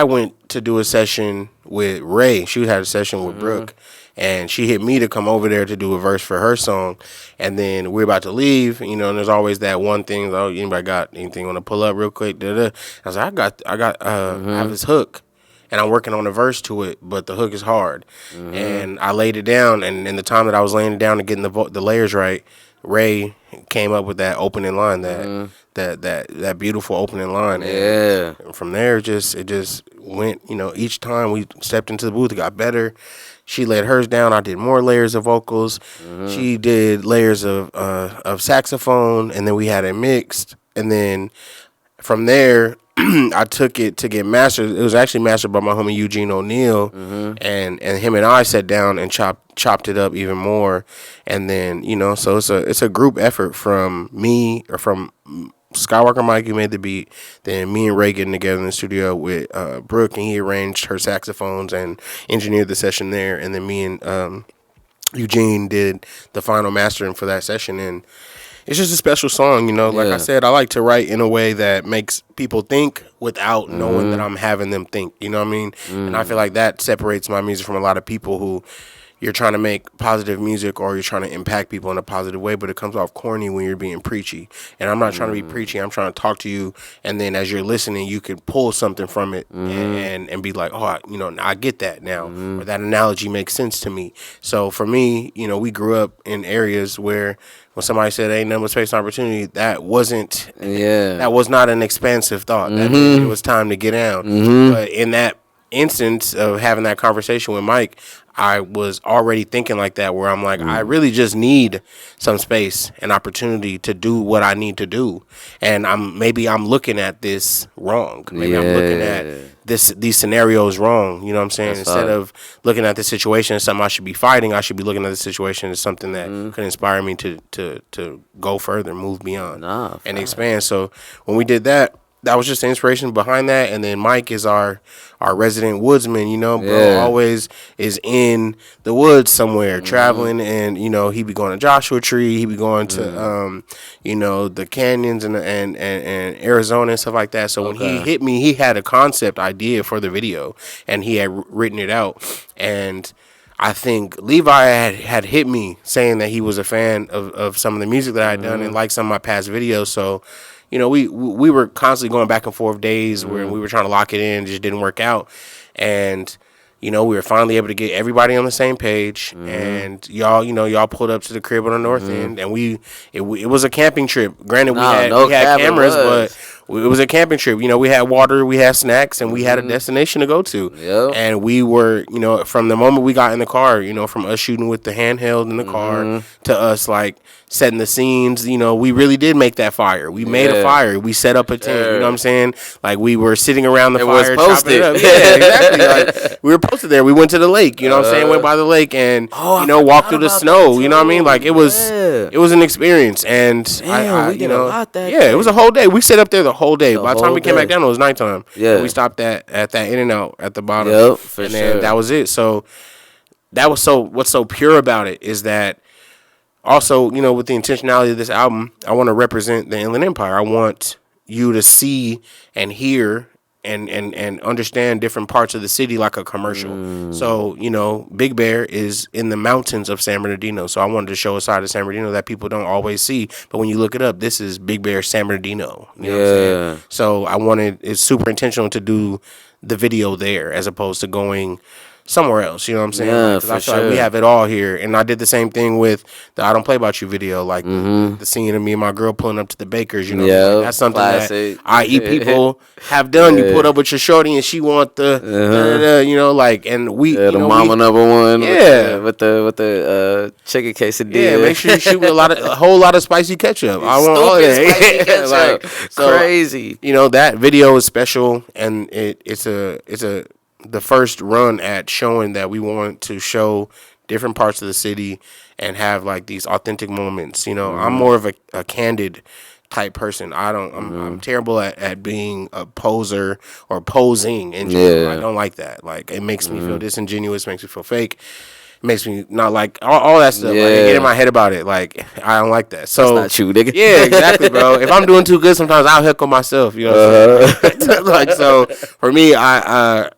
went to do a session with Ray. She had a session with Brooke. And she hit me to come over there to do a verse for her song. And then we're about to leave, you know, and there's always that one thing, oh, anybody got anything want to pull up real quick? Da-da. I was like, I have this hook, and I'm working on a verse to it, but the hook is hard. And I laid it down, and in the time that I was laying it down and getting the layers right, Ray came up with that opening line, that beautiful opening line.
Yeah.
And from there, it just went, you know, each time we stepped into the booth, it got better. She laid hers down. I did more layers of vocals. She did layers of saxophone, and then we had it mixed. And then from there, I took it to get mastered. It was actually mastered by my homie Eugene O'Neill, and him and I sat down and chopped it up even more. And then, you know, so it's a group effort from me, or from Skywalker Mike, who made the beat, then me and Ray getting together in the studio with Brooke, and he arranged her saxophones and engineered the session there, and then me and Eugene did the final mastering for that session. And it's just a special song, you know. Like I said, I like to write in a way that makes people think without knowing that I'm having them think, you know what I mean? And I feel like that separates my music from a lot of people who, you're trying to make positive music, or you're trying to impact people in a positive way, but it comes off corny when you're being preachy. And I'm not trying to be preachy. I'm trying to talk to you, and then as you're listening, you can pull something from it and be like, oh, you know, I get that now, or that analogy makes sense to me. So for me, you know, we grew up in areas where when somebody said ain't nothing but space and opportunity, that was not an expansive thought. That meant it was time to get down. But in that instance of having that conversation with Mike, I was already thinking like that, where I'm like, I really just need some space and opportunity to do what I need to do. And maybe I'm looking at this wrong. Maybe I'm looking at these scenarios wrong. You know what I'm saying? Instead of looking at the situation as something I should be fighting, I should be looking at the situation as something that could inspire me to go further, move beyond, and expand. So when we did that, that was just the inspiration behind that. And then Mike is our resident woodsman, you know, bro. Always is in the woods somewhere, traveling, and, you know, he be going to Joshua Tree, he be going to you know, the canyons and Arizona and stuff like that. So when he hit me, he had a concept idea for the video, and he had written it out. And I think Levi had hit me saying that he was a fan of some of the music that I had done and liked some of my past videos. So, you know, we were constantly going back and forth days where we were trying to lock it in, just didn't work out. And, you know, we were finally able to get everybody on the same page. And y'all pulled up to the crib on the north end, and it was a camping trip. Granted, we had cameras, but it was a camping trip. You know, we had water, we had snacks, and we had a destination to go to.
Yep.
And we were, you know, from the moment we got in the car, you know, from us shooting with the handheld in the car to us like setting the scenes, you know, we really did make that fire. We made a fire. We set up a tent. You know what I'm saying? Like we were sitting around the fire, chopping it up. Yeah, exactly. Like we were posted there. We went to the lake. You know what I'm saying? Went by the lake and you know walked through the snow. You know what I mean? Like it was an experience. And
Damn, we did a lot that
day. It was a whole day. We sat up there the whole day. By the time we came back down, it was nighttime.
Yeah,
and we stopped at that In-N-Out at the bottom.
Yep,
and then that was it. So that was what's so pure about it is that. Also, you know, with the intentionality of this album, I want to represent the Inland Empire. I want you to see and hear and understand different parts of the city like a commercial. So, you know, Big Bear is in the mountains of San Bernardino. So I wanted to show a side of San Bernardino that people don't always see. But when you look it up, this is Big Bear San Bernardino. You know what I'm saying? So it's super intentional to do the video there as opposed to going somewhere else, you know what I'm saying?
Yeah,
Because I feel like we have it all here. And I did the same thing with the I Don't Play About You video, like the scene of me and my girl pulling up to the Baker's, you know? Like, that's something
classic.
that IE people have done. You pulled up with your shorty and she want the, you know, like, and we,
the
you know,
mama number one.
Yeah.
With the chicken quesadilla.
Yeah, make sure you shoot with a whole lot of spicy ketchup. I want all of that.
Like, so, crazy.
You know, that video is special and it's the first run at showing that we want to show different parts of the city and have like these authentic moments. You know, I'm more of a candid type person. I'm terrible at being a poser or posing in general. I don't like that. Like it makes me feel disingenuous, makes me feel fake. Makes me not like all that stuff. Like, I get in my head about it. Like I don't like that. So
that's not you, nigga.
Yeah, exactly, bro. If I'm doing too good, sometimes I'll heckle myself. You know, what I'm saying? Like so. For me, I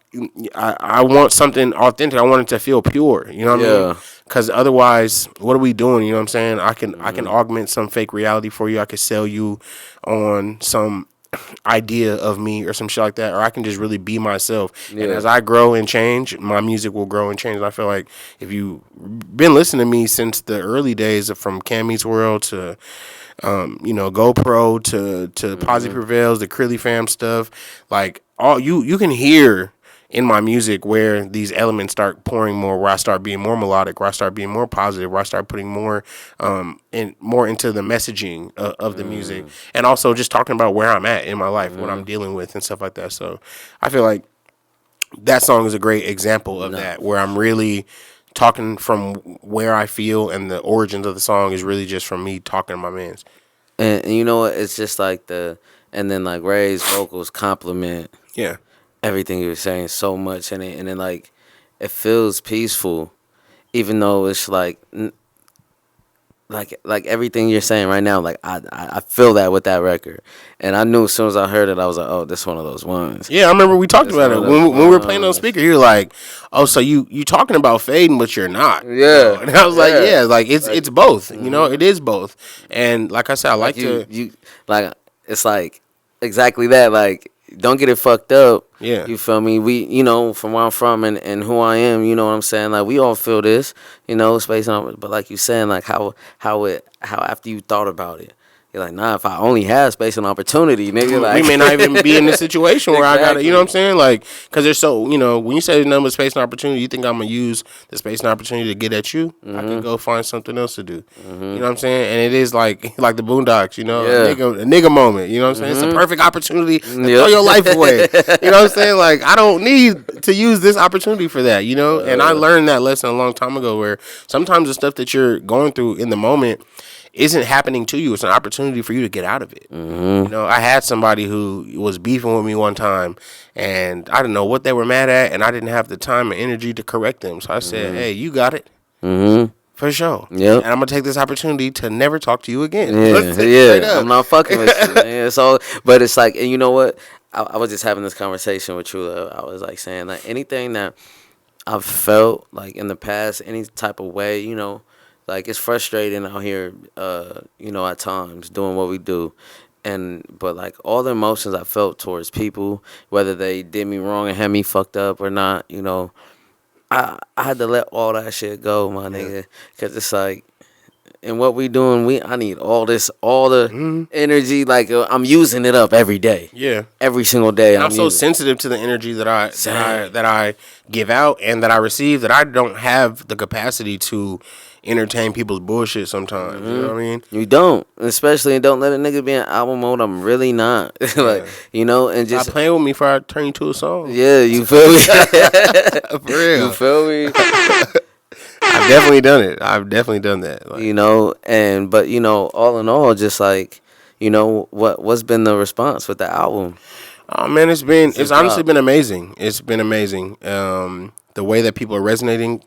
want something authentic. I want it to feel pure. You know what I mean? Because otherwise, what are we doing? You know what I'm saying? I can augment some fake reality for you. I could sell you on some idea of me or some shit like that, or I can just really be myself. And as I grow and change, my music will grow and change. And I feel like if you've been listening to me since the early days of from Cam Meets World to you know, GoPro to Posse Prevails, the Crilly Fam stuff, like all you can hear in my music where these elements start pouring more, where I start being more melodic, where I start being more positive, where I start putting more into the messaging of the music, and also just talking about where I'm at in my life, what I'm dealing with and stuff like that. So I feel like that song is a great example of that, where I'm really talking from where I feel, and the origins of the song is really just from me talking to my mans.
And you know what? It's just like and then like Ray's vocals complement everything you were saying so much, and then like it feels peaceful, even though it's like everything you're saying right now. Like I feel that with that record, and I knew as soon as I heard it, I was like, oh, this is one of those ones.
Yeah, I remember we talked about it when we were playing on speaker. You're like, oh, so you talking about fading, but you're not.
Yeah,
you know? And I was like, yeah, like it's both. You know, it is both. And like I said, I like
you like it's like exactly that. Like don't get it fucked up.
Yeah.
You feel me? We, you know, from where I'm from and who I am, you know what I'm saying? Like, we all feel this, you know, space on, but like you saying, like, how after you thought about it, you're like, nah, if I only had space and opportunity, nigga, like.
We may not even be in the situation where I got it, you know what I'm saying? Like, because there's so, you know, when you say the number of space and opportunity, you think I'm going to use the space and opportunity to get at you? I can go find something else to do. You know what I'm saying? And it is like the Boondocks, you know, a nigga moment, you know what I'm saying? It's a perfect opportunity to throw your life away. You know what I'm saying? Like, I don't need to use this opportunity for that, you know? And I learned that lesson a long time ago, where sometimes the stuff that you're going through in the moment isn't happening to you. It's an opportunity for you to get out of it. You know, I had somebody who was beefing with me one time, and I didn't know what they were mad at, and I didn't have the time and energy to correct them. So I said, hey, you got it. For sure. Yep. And I'm going to take this opportunity to never talk to you again.
I'm not fucking with you, man. So, but it's like, and you know what? I was just having this conversation with Trula. I was like saying, like, anything that I've felt like in the past, any type of way, you know, like, it's frustrating out here, you know, at times doing what we do. But like all the emotions I felt towards people, whether they did me wrong and had me fucked up or not, you know, I had to let all that shit go, my nigga. Because it's like, and what we doing, I need all the energy. Like I'm using it up every day.
Yeah,
every single day.
And I'm so sensitive to the energy that I give out and that I receive that I don't have the capacity to entertain people's bullshit sometimes. You know what I mean?
You don't, especially don't let a nigga be in album mode. I'm really not. Like, you know, and just
stop playing with me before I turn you to a song.
Yeah, you feel me?
For real.
You feel me?
I've definitely done it. I've definitely done that.
Like, you know, but you know, all in all, just like, you know, what's been the response with the album?
Oh man, it's honestly been amazing. It's been amazing. The way that people are resonating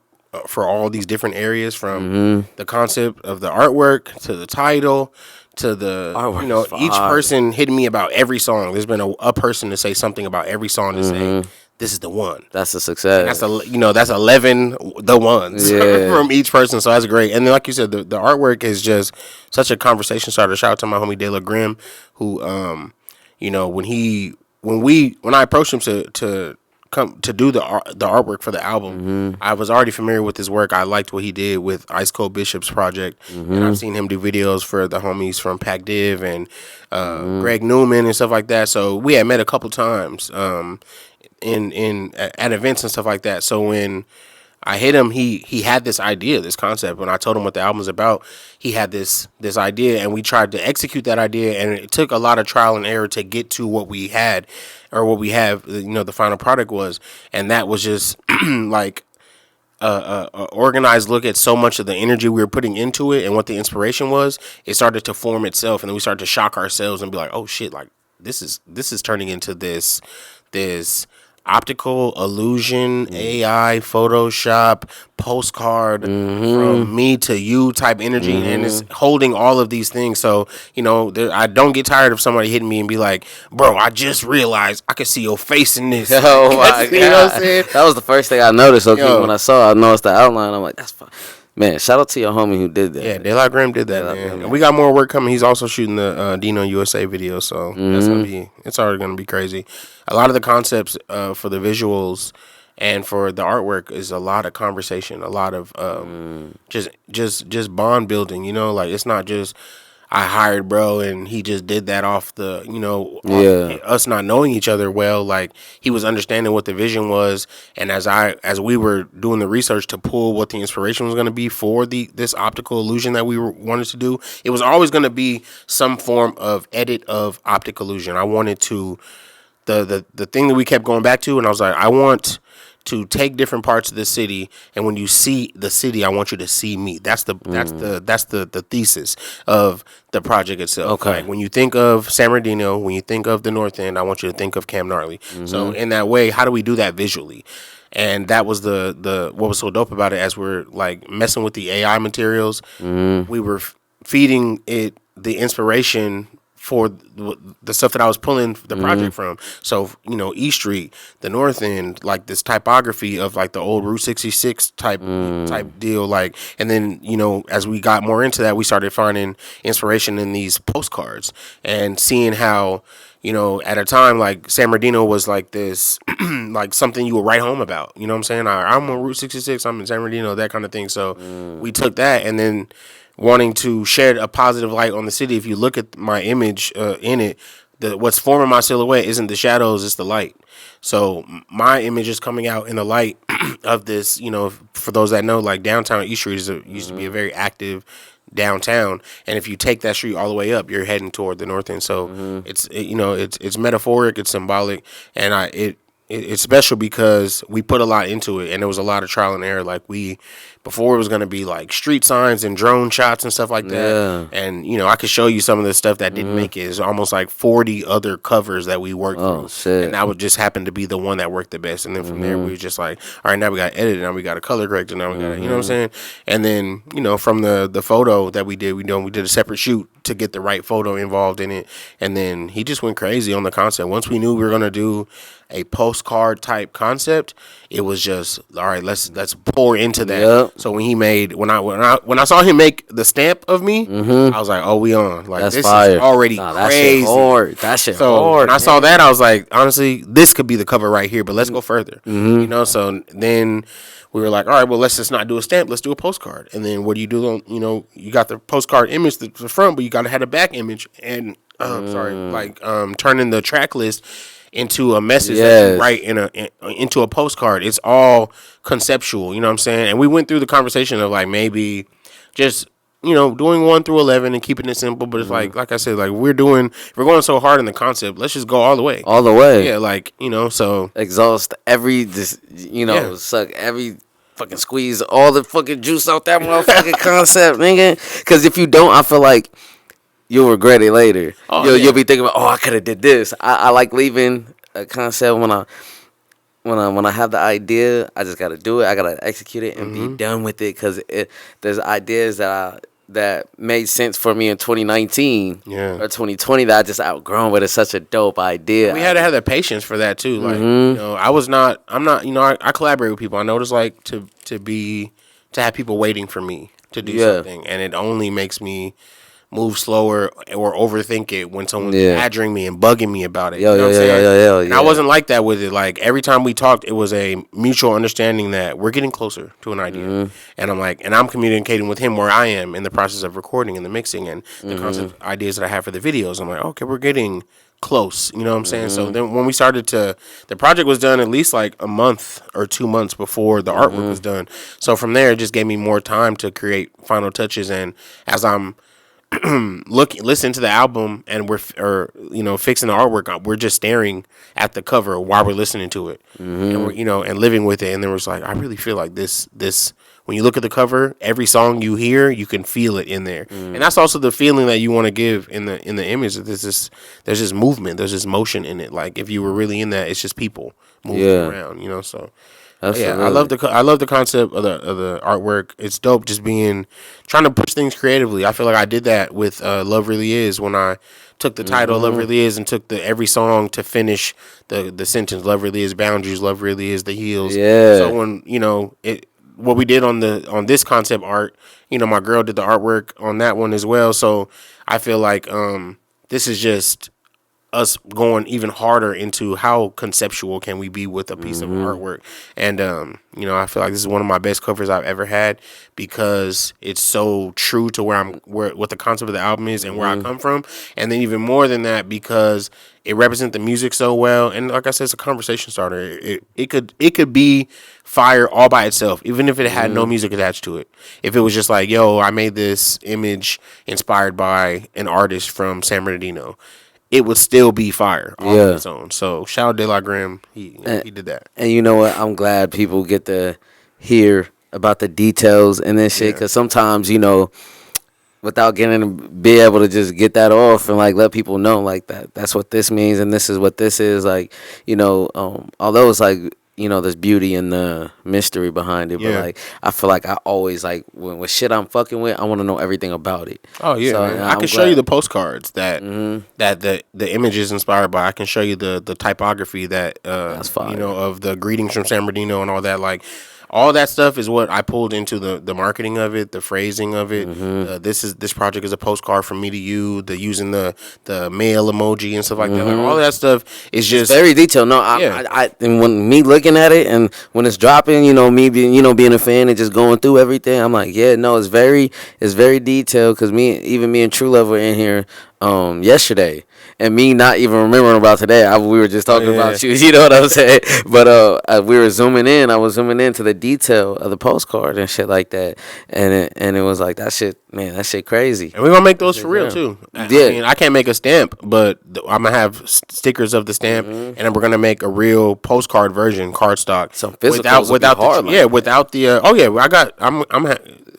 for all these different areas, from the concept of the artwork to the title to the
artwork,
you know, each person hitting me about every song. There's been a person to say something about every song to say this is the one.
That's a success.
And that's 11 the ones from each person. So that's great. And then, like you said, the artwork is just such a conversation starter. Shout out to my homie De La Grimm, who you know, when I approached him to come to do the artwork for the album, I was already familiar with his work. I liked what he did with Ice Cold Bishop's project, and I've seen him do videos for the homies from Pac Div and Greg Newman and stuff like that. So we had met a couple times at events and stuff like that. So when I hit him, he had this idea, this concept. When I told him what the album was about, he had this idea, and we tried to execute that idea, and it took a lot of trial and error to get to what we had, or what we have, you know, the final product was. And that was just like a organized look at so much of the energy we were putting into it and what the inspiration was. It started to form itself, and then we started to shock ourselves and be like, oh shit, like this is turning into this optical illusion, AI, Photoshop, postcard from me to you type energy, and it's holding all of these things. So, you know, I don't get tired of somebody hitting me and be like, bro, I just realized I could see your face in this.
Oh my God.
You know what I'm saying?
That was the first thing I noticed. Okay, when I noticed the outline, I'm like, that's fine. Man, shout out to your homie who did that.
Yeah, De La Grimm did that, man. And we got more work coming. He's also shooting the Dino USA video, so it's already gonna be crazy. A lot of the concepts for the visuals and for the artwork is a lot of conversation, a lot of just bond building. You know, like it's not just I hired bro and he just did that off the, you know, us not knowing each other well. Like he was understanding what the vision was, and as we were doing the research to pull what the inspiration was going to be for this optical illusion that we wanted to do, it was always going to be some form of edit of optic illusion. I wanted to the thing that we kept going back to, and I was like, I want to take different parts of the city, and when you see the city, I want you to see me. That's the thesis of the project itself.
Okay.
Like when you think of San Bernardino, when you think of the North End, I want you to think of Cam Gnarly. So in that way, how do we do that visually? And that was the what was so dope about it. As we're like messing with the AI materials, we were feeding it the inspiration for the stuff that I was pulling the project from. So, you know, E Street, the North End, like this typography of like the old Route 66 type deal. Like, and then, you know, as we got more into that, we started finding inspiration in these postcards and seeing how, you know, at a time like San Bernardino was like this, like something you would write home about. You know what I'm saying? I'm on Route 66, I'm in San Bernardino, that kind of thing. So we took that and then wanting to shed a positive light on the city. If you look at my image in it, what's forming my silhouette isn't the shadows, it's the light. So my image is coming out in the light of this, you know, for those that know, like downtown East Street used to be a very active downtown, and if you take that street all the way up, you're heading toward the North End. So it's metaphoric, it's symbolic, and it's special because we put a lot into it, and there was a lot of trial and error. Like before it was going to be like street signs and drone shots and stuff like that. And, you know, I could show you some of the stuff that didn't make it. It's almost like 40 other covers that we worked through.
Shit.
And that would just happen to be the one that worked the best. And then from there, we were just like, all right, now we got to edit it. Now we got to color correct it. Now we got to, you know what I'm saying? And then, you know, from the photo that we did a separate shoot to get the right photo involved in it. And then he just went crazy on the concept. Once we knew we were going to do a postcard type concept, it was just, all right, let's pour into that.
Yep.
So when I saw him make the stamp of me, I was like, oh, we on. Like,
that's
this
fire.
is already crazy.
That shit
so
hard.
when I saw that, I was like, honestly, this could be the cover right here, but let's go further. You know, so then we were like, all right, well, let's just not do a stamp. Let's do a postcard. And then what do? You got the postcard image, the front, but you got to have the back image. And, turning the track list into a message that you write into a postcard. It's all conceptual, you know what I'm saying? And we went through the conversation of, like, maybe just, doing 1 through 11 and keeping it simple. But it's like I said, like, we're going so hard in the concept. Let's just go all the way.
All the way.
Yeah, like, so.
Exhaust suck every fucking squeeze all the fucking juice out that motherfucking concept, nigga. Because if you don't, I feel like you'll regret it later. You'll be thinking about, I could have did this. I like leaving a concept when I have the idea. I just gotta do it. I gotta execute it and be done with it. Because there's ideas that made sense for me in 2019 or 2020 that I just outgrown. But it's such a dope idea.
We had to have the patience for that too. Like I'm not. I collaborate with people. I know what it's like to have people waiting for me to do something, and it only makes me move slower or overthink it when someone's badgering me and bugging me about it. You know what I'm saying? And I wasn't like that with it. Like, every time we talked, it was a mutual understanding that we're getting closer to an idea. And I'm communicating with him where I am in the process of recording and the mixing and the concept ideas that I have for the videos. I'm like, okay, we're getting close. You know what I'm saying? So then when we started the project was done at least like a month or 2 months before the artwork was done. So from there, it just gave me more time to create final touches. And as I'm listen to the album and we're fixing the artwork, we're just staring at the cover while we're listening to it, and we're and living with it. And then it's like, I really feel like this when you look at the cover, every song you hear, you can feel it in there. And that's also the feeling that you want to give in the image. There's this movement, there's this motion in it. Like, if you were really in that, it's just people moving around, so. Absolutely. Yeah, I love the concept of the artwork. It's dope just trying to push things creatively. I feel like I did that with Love Really Is when I took the title Love Really Is and took every song to finish the sentence. Love really is boundaries, love really is the heels.
Yeah.
So when what we did on this concept art, my girl did the artwork on that one as well. So I feel like this is just us going even harder into how conceptual can we be with a piece of artwork. And I feel like this is one of my best covers I've ever had because it's so true to what the concept of the album is and where I come from. And then even more than that, because it represents the music so well. And like I said, it's a conversation starter. It could be fire all by itself, even if it had no music attached to it. If it was just like, I made this image inspired by an artist from San Bernardino, it would still be fire on its own. So shout out De La Grim. He did that.
And you know what? I'm glad people get to hear about the details and this shit. Because sometimes, without be able to just get that off and like let people know like that's what this means and this is what this is. Like, although it's like, there's beauty in the mystery behind it. But like, I feel like I always like when shit I'm fucking with, I want to know everything about it.
Oh yeah, so, I can show you the postcards that the image is inspired by. I can show you the typography that
that's fine.
Of the greetings from San Bernardino and all that. Like, all that stuff is what I pulled into the marketing of it, the phrasing of it. This project is a postcard from me to you. The using the mail emoji and stuff like that. Like, all that stuff is just
very detailed. No, I and when me looking at it and when it's dropping, me being a fan and just going through everything, I'm like, it's very detailed. Because me and True Love were in here yesterday. And me not even remembering about today, we were just talking about you. You know what I'm saying? But we were zooming in. I was zooming into the detail of the postcard and shit like that. And it was like, that shit crazy.
And we're going to make those for real, too. I mean, I can't make a stamp, but I'm going to have stickers of the stamp. And then we're going to make a real postcard version, cardstock.
Some physicals without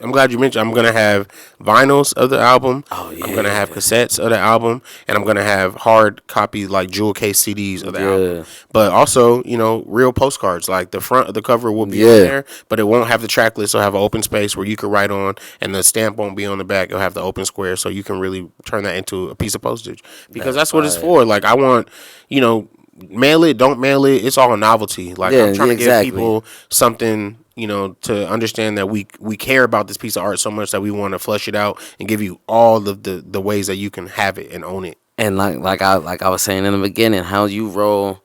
I'm glad you mentioned. I'm gonna have vinyls of the album.
Oh yeah.
I'm gonna have cassettes of the album, and I'm gonna have hard copy like jewel case CDs of the album. But also, real postcards. Like the front of the cover will be on there, but it won't have the track list. It'll have an open space where you can write on, and the stamp won't be on the back. It'll have the open square, so you can really turn that into a piece of postage. Because that's what it's for. Like, I want, mail it, don't mail it. It's all a novelty. Like, I'm trying to give people something, to understand that we care about this piece of art so much that we want to flesh it out and give you all of the ways that you can have it and own it.
And like I was saying in the beginning, how you roll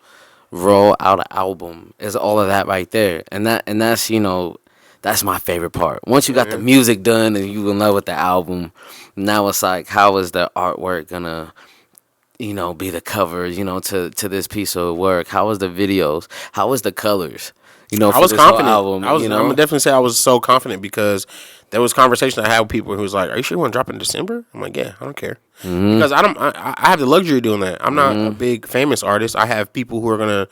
roll out an album is all of that right there, and that's that's my favorite part. Once you got the music done and you in love with the album, now it's like, how is the artwork gonna be the cover, to this piece of work? How was the videos? How was the colors?
I was confident. I'm gonna definitely say I was so confident because there was conversation I had with people who was like, "Are you sure you want to drop in December?" I'm like, "Yeah, I don't care," because I have the luxury of doing that. I'm not a big famous artist. I have people who are gonna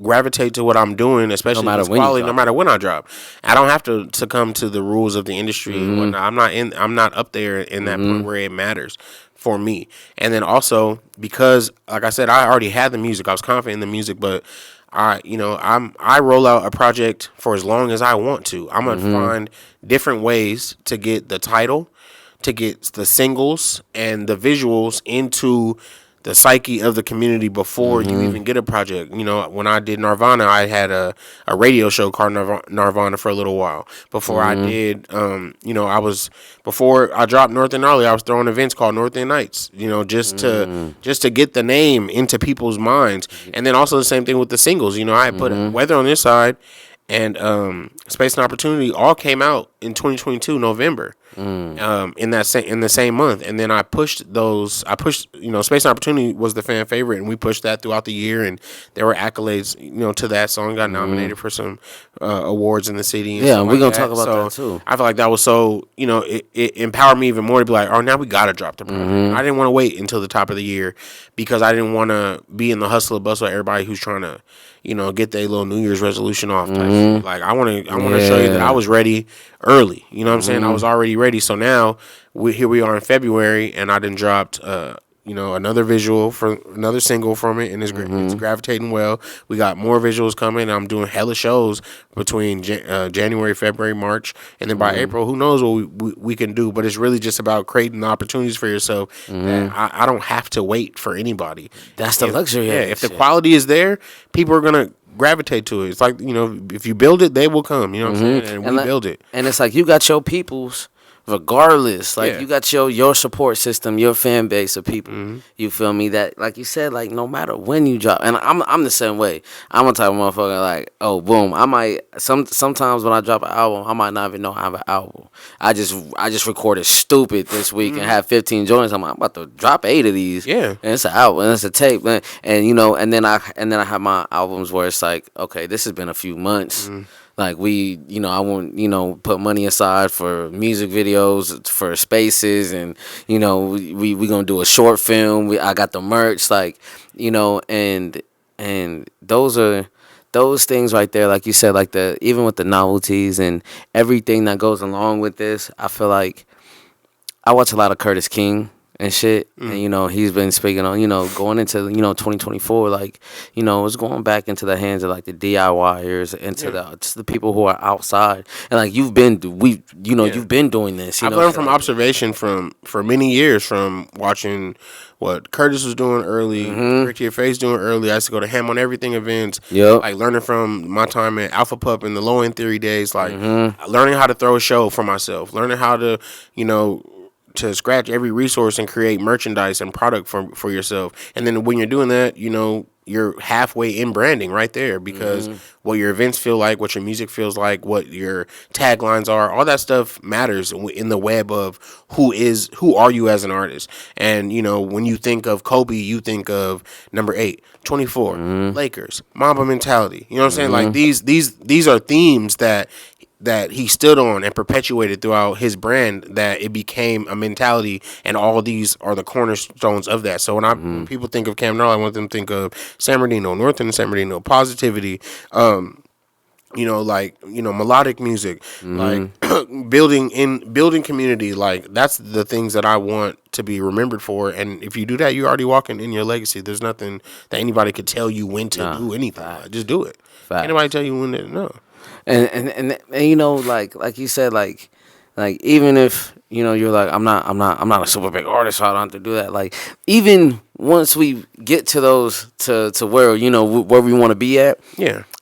gravitate to what I'm doing, especially if it's quality, no matter when I drop. I don't have to succumb to the rules of the industry. I'm not up there in that point where it matters for me. And then also because, like I said, I already had the music. I was confident in the music, but I roll out a project for as long as I want to. I'm gonna find different ways to get the title, to get the singles and the visuals into the psyche of the community before you even get a project. When I did Nirvana, I had a radio show called Nirvana for a little while. Before I did, before I dropped North End Gnarly, I was throwing events called North End Nights, just to get the name into people's minds. And then also the same thing with the singles. I put Weather on this side and Space and Opportunity all came out in 2022 November. In the same month, and then I pushed Space and Opportunity was the fan favorite, and we pushed that throughout the year, and there were accolades to that song. Got nominated for some awards in the city. And
we're gonna talk about that too.
I feel like that was so it empowered me even more to be like, oh, now we gotta drop the project. I didn't want to wait until the top of the year because I didn't want to be in the hustle and bustle of everybody who's trying to get their little New Year's resolution off type shit. Like I want to show you that I was ready early. You know what I'm saying? I was already ready. So now here we are in February, and I done dropped another visual for another single from it, and it's gravitating well. We got more visuals coming. I'm doing hella shows between January, February, March, and then by April, who knows what we can do. But it's really just about creating opportunities for yourself. I don't have to wait for anybody.
That's the luxury.
Yeah, if the quality is there, people are gonna gravitate to it. It's like, if you build it, they will come. You know what I'm saying? And we build it.
And it's like you got your peoples regardless. Like you got your support system, your fan base of people. You feel me? That, like you said, like no matter when you drop, and I'm the same way. I'm a type of motherfucker like, oh boom, I might sometimes when I drop an album, I might not even know I have an album. I just recorded stupid this week and had 15 joints. I'm about to drop 8 of these. Yeah, and it's an album, and it's a tape, and and then I have my albums where it's like, okay, this has been a few months. Like I won't, put money aside for music videos, for spaces, and we gonna do a short film. I got the merch, like, and those things right there, like you said, like even with the novelties and everything that goes along with this. I feel like I watch a lot of Curtis King and shit, and he's been speaking on going into 2024, like it's going back into the hands of like the DIYers, into the people who are outside, and like you've been doing this.
I've learned from observation for many years, from watching what Curtis was doing early, Rick Your Face doing early. I used to go to Ham on Everything events, like learning from my time at Alpha Pup in the Low End Theory days, like learning how to throw a show for myself, learning how to to scratch every resource and create merchandise and product for yourself. And then when you're doing that, you're halfway in branding right there, because what your events feel like, what your music feels like, what your taglines are, all that stuff matters in the web of who are you as an artist. And, when you think of Kobe, you think of number 8, 24, Lakers, Mamba mentality. You know what I'm saying? Like these are themes that he stood on and perpetuated throughout his brand, that it became a mentality, and all of these are the cornerstones of that. So when people think of Cam Gnarly, I want them to think of San Bernardino, North End San Bernardino, positivity, melodic music, like building community. Like that's the things that I want to be remembered for. And if you do that, you're already walking in your legacy. There's nothing that anybody could tell you when to do anything. Like, just do it. Anybody tell you when to no.
And like you said, like even if you're like, I'm not a super big artist, so I don't have to do that. Like even once we get to those to where where we want to be at,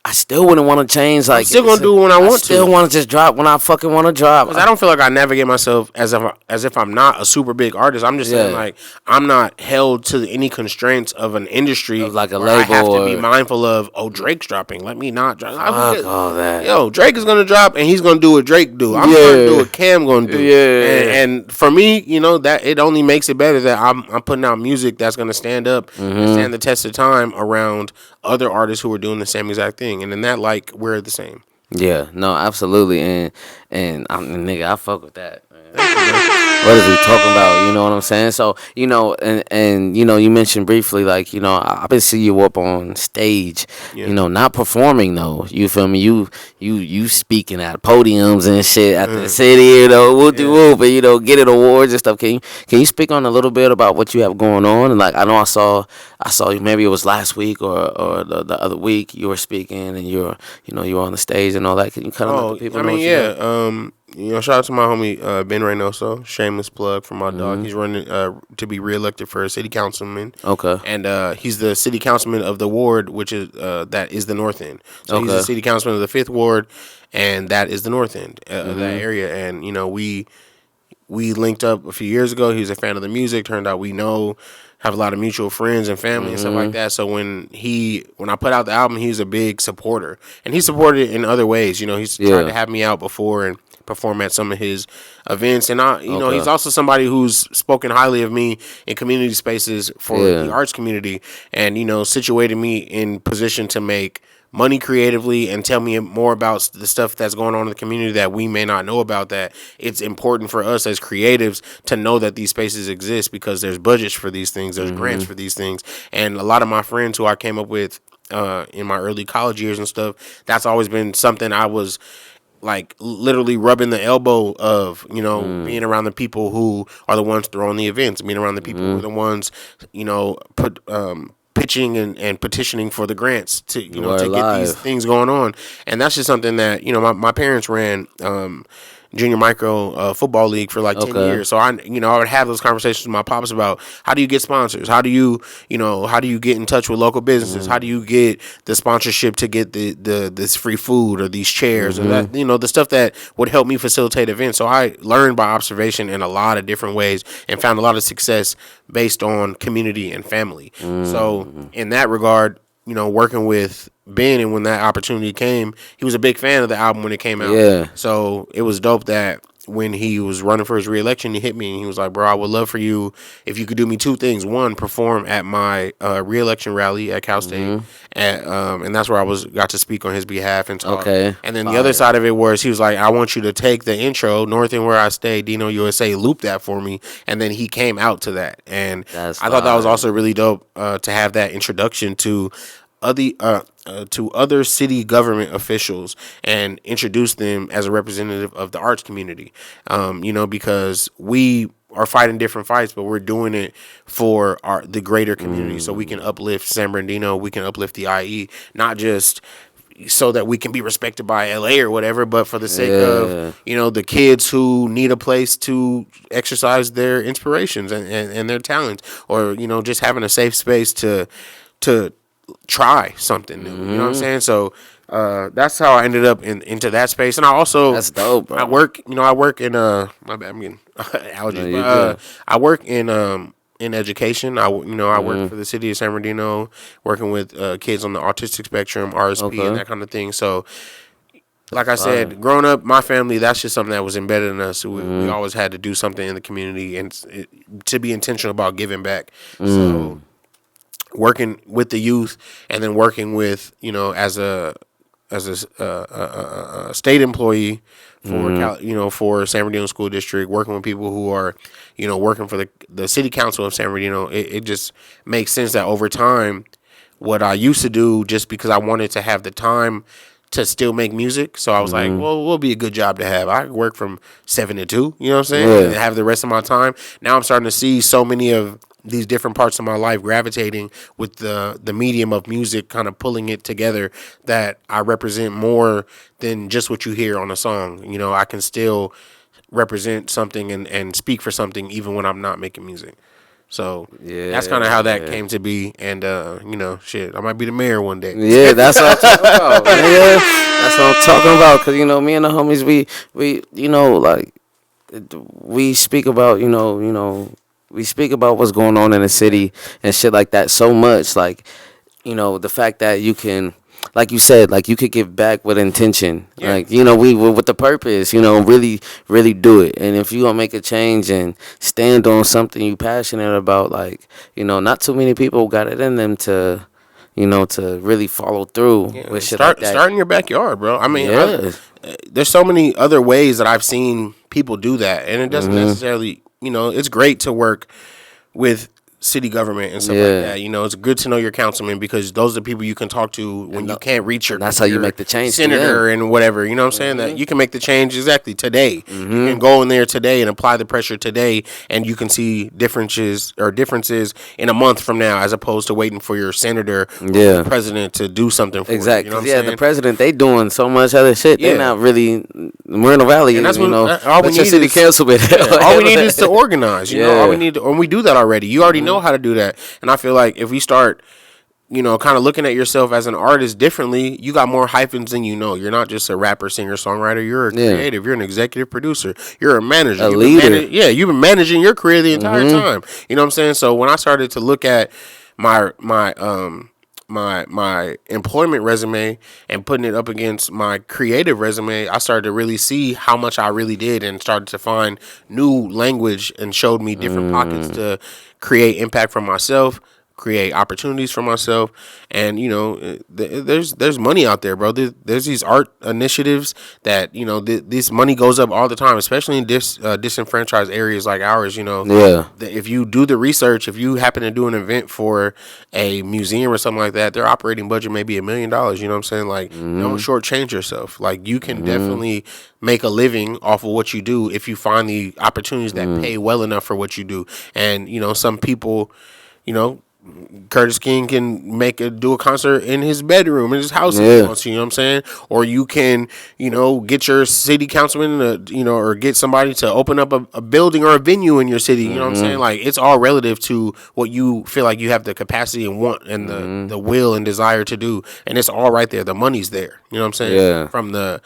I still wouldn't want to change. Like,
I'm still gonna do it when I want to.
Still want to just drop when I fucking want to drop.
Because I don't feel like I navigate myself as if I'm not a super big artist. I'm just saying, like, I'm not held to any constraints of an industry.
Of like a label. I
have to be mindful of. Oh, Drake's dropping. Let me not drop.
Fuck all that.
Yo, Drake is gonna drop, and he's gonna do what Drake do. I'm gonna do what Cam gonna do.
Yeah.
And for me, you know, that it only makes it better that I'm putting out music that's gonna stand up and stand the test of time around other artists who are doing the same exact thing. And in that, like, we're the same.
Yeah, no, absolutely, and nigga, I fuck with that. What is we talking about? You know what I'm saying? So, you know, and you know, you mentioned briefly, like, you know, I've been seeing you up on stage, you know, not performing though. You feel me? You speaking at podiums and shit at the city, you know, whoop, and you know, getting awards and stuff. Can you speak on a little bit about what you have going on? And like, I know I saw you, maybe it was last week or the other week, you were speaking and you were on the stage and all that. Can you kind of let the people know?
You know, shout out to my homie Ben Reynoso. Shameless plug for my dog. He's running to be reelected for a city councilman.
Okay.
And he's the city councilman of the ward, which is that is the North End. So he's the city councilman of the 5th ward, and that is the North End of that area. And you know, we linked up a few years ago. He was a fan of the music. Turned out we have a lot of mutual friends and family and stuff like that. So when I put out the album, he was a big supporter, and he supported it in other ways. You know, he's tried to have me out before and perform at some of his events, and know he's also somebody who's spoken highly of me in community spaces for the arts community, and you know, situated me in position to make money creatively and tell me more about the stuff that's going on in the community that we may not know about, that it's important for us as creatives to know that these spaces exist because there's budgets for these things, there's grants for these things. And a lot of my friends who I came up with in my early college years and stuff, that's always been something I was like literally rubbing the elbow of, you know, being around the people who are the ones throwing the events, being around the people who are the ones, you know, pitching and petitioning for the grants to, you know, to get these things going on. And that's just something that, you know, my parents ran junior micro football league for like 10 years. So I would have those conversations with my pops about how do you get sponsors? How do you get in touch with local businesses? How do you get the sponsorship to get this free food or these chairs or that, you know, the stuff that would help me facilitate events. So I learned by observation in a lot of different ways and found a lot of success based on community and family. So in that regard, you know, working with Ben, and when that opportunity came, he was a big fan of the album when it came out. Yeah. So it was dope that when he was running for his reelection, he hit me and he was like, bro, I would love for you if you could do me two things. One, perform at my reelection rally at Cal State. And that's where I got to speak on his behalf and talk. And then the other side of it was he was like, I want you to take the intro, North End Where I Stay, Dino USA, loop that for me. And then he came out to that. And I thought that was also really dope to have that introduction to other city government officials and introduce them as a representative of the arts community. You know, because we are fighting different fights, but we're doing it for the greater community, so we can uplift San Bernardino, we can uplift the IE, not just so that we can be respected by LA or whatever, but for the sake of, you know, the kids who need a place to exercise their inspirations and their talents, or, you know, just having a safe space to try something new. You know what I'm saying? So that's how I ended up into that space. And I also,
that's dope, bro.
I work in my bad, I'm getting allergies. No, I work in education. I work for the city of San Bernardino, working with kids on the autistic spectrum, RSP, and that kind of thing. So like I said, growing up, my family, that's just something that was embedded in us. We always had to do something in the community and to be intentional about giving back. So working with the youth, and then working with, you know, as a state employee for for San Bernardino School District, working with people who are, you know, working for the City Council of San Bernardino, it just makes sense that over time, what I used to do, just because I wanted to have the time to still make music, so I was like, well, will be a good job to have. I work from 7 to 2, you know what I'm saying, and have the rest of my time. Now I'm starting to see so many of these different parts of my life gravitating with the medium of music, kind of pulling it together, that I represent more than just what you hear on a song. You know, I can still represent something and speak for something even when I'm not making music. So that's kind of how that came to be. And you know, shit, I might be the mayor one day.
Yeah, that's what I'm talking about. Yeah, that's what I'm talking about. Cause you know, me and the homies, we you know, like we speak about we speak about what's going on in the city and shit like that so much. Like, you know, the fact that you can, like you said, like you could give back with intention. Yeah. Like, you know, we with the purpose, you know, really, really do it. And if you gonna make a change and stand on something you passionate about, like, you know, not too many people got it in them to, you know, to really follow through with shit like that.
Start in your backyard, bro. I mean, there's so many other ways that I've seen people do that, and it doesn't necessarily, you know, it's great to work with city government and stuff like that. You know, it's good to know your councilman because those are the people you can talk to when you can't reach your.
That's how you make the change.
Senator and whatever. You know what I'm saying? That you can make the change exactly today. You can go in there today and apply the pressure today, and you can see differences in a month from now, as opposed to waiting for your senator or the president to do something for you.
Exactly.
You know what I'm saying?
The president, they doing so much other shit. They're not really Moreno Valley. And that's you know,
all we need
city councilman.
All we need is to organize. You know, all we need, and we do that already. You already know how to do that. And I feel like if we start, you know, kind of looking at yourself as an artist differently, you got more hyphens than you know. You're not just a rapper, singer, songwriter. You're a creative. You're an executive producer. You're a manager.
A leader.
You've been managing your career the entire time. You know what I'm saying? So when I started to look at my employment resume and putting it up against my creative resume, I started to really see how much I really did and started to find new language and showed me different pockets to create impact for myself, create opportunities for myself. And, you know, there's money out there, bro. There's these art initiatives that, you know, this money goes up all the time, especially in disenfranchised areas like ours, you know. Yeah. If you do the research, if you happen to do an event for a museum or something like that, their operating budget may be $1 million. You know what I'm saying? Like, don't shortchange yourself. Like, you can definitely make a living off of what you do if you find the opportunities that pay well enough for what you do. And, you know, some people, you know, Curtis King can do a concert in his bedroom, in his house if he wants to, you know what I'm saying? Or you can, you know, get your city councilman to, you know, or get somebody to open up a building or a venue in your city, you know what I'm saying? Like, it's all relative to what you feel like you have the capacity and want and the will and desire to do. And it's all right there. The money's there. You know what I'm saying? Yeah. From the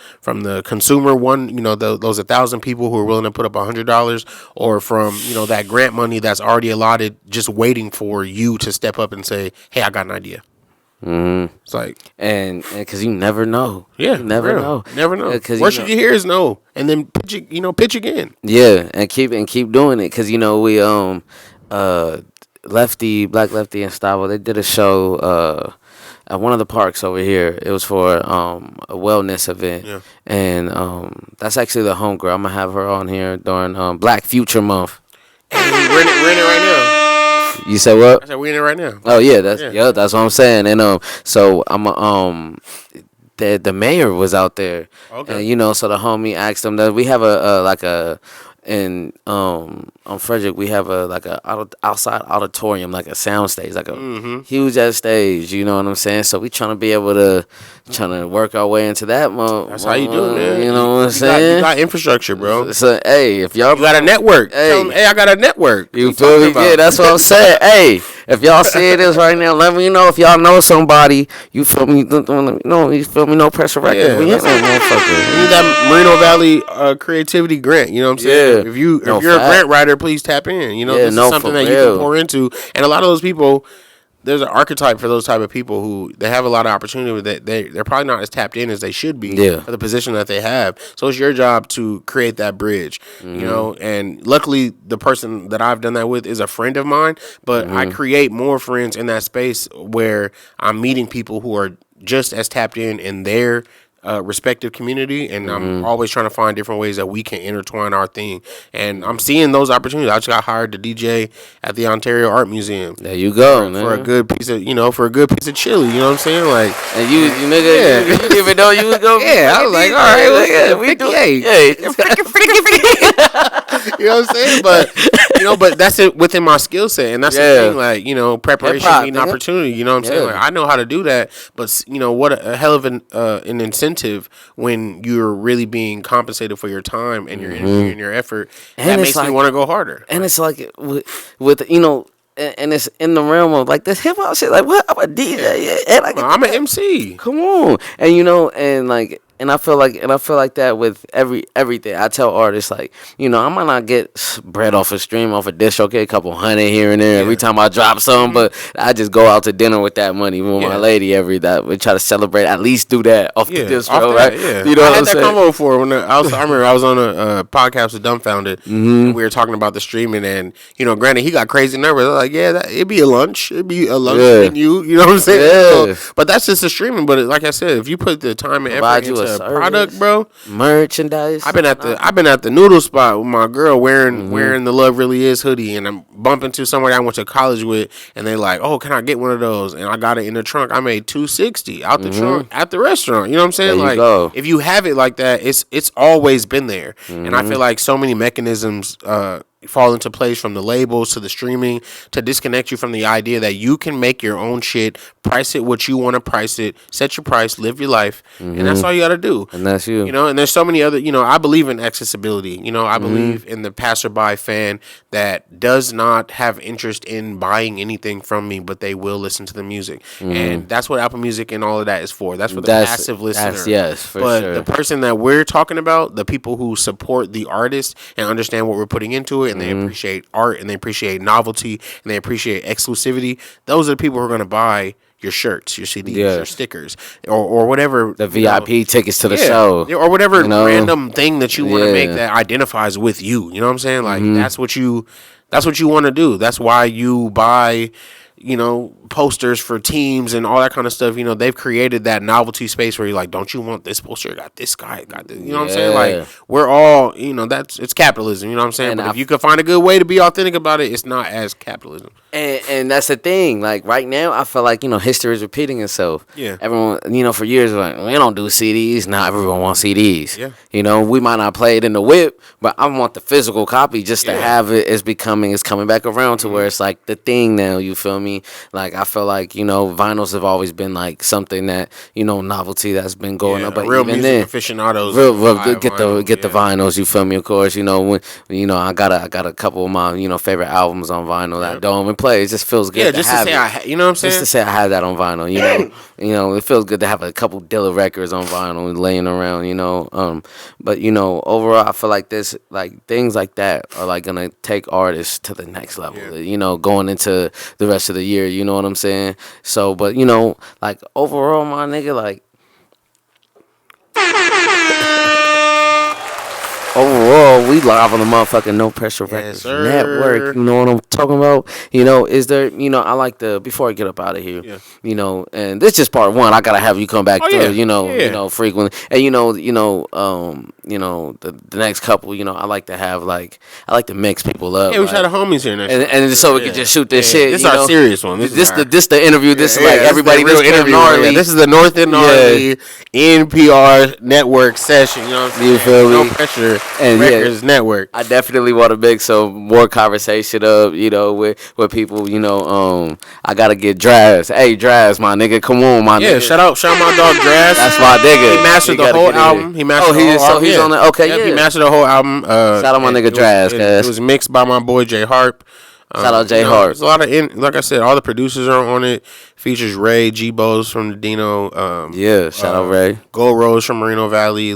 consumer one, you know, those 1,000 people who are willing to put up $100, or from, you know, that grant money that's already allotted, just waiting for you to step up and say, "Hey, I got an idea." It's like, and
because you never know.
Yeah,
you never know.
Never know. Worst you hear is no, and then pitch again.
Yeah, and keep doing it, because you know we Black Lefty and Stavo, they did a show at one of the parks over here. It was for a wellness event, and that's actually the homegirl. I'm gonna have her on here during Black Future Month.
And we're in it right now.
You said what?
I said we're in it right now.
Oh yeah, that's what I'm saying. And so I'm the mayor was out there. Okay. And you know, so the homie asked them that we have on Frederick, we have a outside auditorium, like a sound stage, like a huge ass stage. You know what I'm saying? So we trying to be able to work our way into that.
That's how you do it, man.
You know what I'm saying?
You got infrastructure, bro.
So hey, if y'all
got a network, tell them, hey, I got a network.
You feel me? Yeah, that's what I'm saying. Hey, if y'all see this right now, let me know if y'all know somebody. You feel me? No, you feel me? Nopressure Records.
Yeah, we need that Moreno Valley creativity grant. You know what I'm saying? Yeah. If you're a grant writer, please tap in. You know, this is something that you can pour into. And a lot of those people, there's an archetype for those type of people who they have a lot of opportunity, that they're probably not as tapped in as they should be for the position that they have. So it's your job to create that bridge, you know. And luckily, the person that I've done that with is a friend of mine. But I create more friends in that space where I'm meeting people who are just as tapped in their respective community, and I'm always trying to find different ways that we can intertwine our thing. And I'm seeing those opportunities. I just got hired to DJ at the Ontario Art Museum.
There you go, man.
For a good piece of, chili. You know what I'm saying? Like,
and you nigga, you didn't even know you was going.
Yeah, I was like, all right, we do. You know what I'm saying? But that's it within my skill set, and that's the thing. Like, you know, preparation means opportunity. You know what I'm saying? Like, I know how to do that, but you know what? A hell of an incentive when you're really being compensated for your time and your energy and your effort. And that makes me want to go harder.
And it's like with you know, and it's in the realm of like this hip hop shit. Like what? I'm a DJ, yeah, and
I'm an MC.
Come on, and and like. And I feel like that with everything. I tell artists like, I might not get bread off a stream, off a dish, okay, a couple $100 here and there every time I drop something, but I just go out to dinner with that money with my lady we try to celebrate, at least do that off the disc, right?
Yeah.
You know
I
what
had
I'm
that
saying?
convo before when I remember I was on a podcast with Dumbfounded, and we were talking about the streaming, and granted he got crazy numbers. I was like, it'd be a lunch menu, you know what I'm saying? So, but that's just the streaming. But like I said, if you put the time and effort into a product, bro,
merchandise.
I've been at the noodle spot with my girl wearing the Love Really Is hoodie, and I'm bumping into somebody I went to college with, and they like, oh, can I get one of those? And I got it in the trunk. I made $260 out the trunk at the restaurant. You know what I'm saying?
There you
like,
go.
if you have it like that, it's always been there. And I feel like so many mechanisms fall into place, from the labels to the streaming, to disconnect you from the idea that you can make your own shit, price it what you want to price it, set your price, live your life, and that's all you got to do.
And that's you.
And there's so many other, I believe in accessibility. I believe in the passerby fan that does not have interest in buying anything from me, but they will listen to the music. And that's what Apple Music and all of that is for. That's for the passive listener.
Yes, for
but
sure.
the person that we're talking about, the people who support the artist and understand what we're putting into it, and they appreciate art, and they appreciate novelty, and they appreciate exclusivity, those are the people who are going to buy your shirts, your CDs, your stickers, or whatever.
The VIP tickets to the show.
Or whatever random thing that you want to make that identifies with you. You know what I'm saying? Like, that's what you want to do. That's why you buy, posters for teams and all that kind of stuff. They've created that novelty space where you're like, don't you want this poster? Got this guy, got this. You know what I'm saying? Like, we're all, it's capitalism. You know what I'm saying? And but if you can find a good way to be authentic about it, it's not as capitalism.
And that's the thing. Like, right now, I feel like, history is repeating itself.
Yeah.
Everyone, for years, like, we don't do CDs. Now everyone wants CDs.
Yeah.
We might not play it in the whip, but I want the physical copy just to have it. It's coming back around to where it's like the thing now, you feel me? Like, I feel like, vinyls have always been like something that, novelty that's been going up. But
real
even
music
then,
aficionados
get the vinyls, you feel me? Of course, when I got a couple of my, favorite albums on vinyl that I don't even play. It just feels good to have it.
You know what I'm saying?
Just to say I have that on vinyl, it feels good to have a couple Dilla records on vinyl laying around, but overall I feel like this, like things like that are like gonna take artists to the next level, going into the rest of the year, you know what I'm saying? So, but like overall, my nigga, like overall, we live on the motherfucking Nopressure Records network. You know what I'm talking about? Is there, I like before I get up out of here, and this is just part one. I gotta have you come back frequently. And the next couple, I like to have I like to mix people up.
Yeah, we try the homies here next
and so we can just shoot this shit.
This is our serious one.
This the interview. This is like everybody.
This interview. This is the North End Gnarly NPR network session. You know what I'm saying?
You feel me?
No Pressure Records network.
I definitely want to make some more conversation up, with people, I gotta get Draz. Hey, Draz, my nigga, come on, my nigga.
Yeah, shout out my dog Draz.
That's my nigga.
He mastered the whole album. He mastered the whole album.
He's on the, okay,
He mastered the whole album.
Shout out my nigga Draz,
it was mixed by my boy J Harp.
Shout out J Harp.
There's a lot of, like I said, all the producers are on it. Features Ray, G-Bose from the Dino.
Shout out Ray.
Gold Rose from Moreno Valley.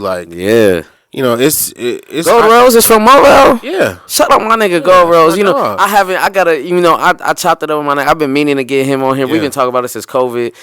It's
Gold Rose is from Morel.
Yeah.
Shout out my nigga Gold Rose. I chopped it up with my nigga. I've been meaning to get him on here. We've been talking about it since COVID,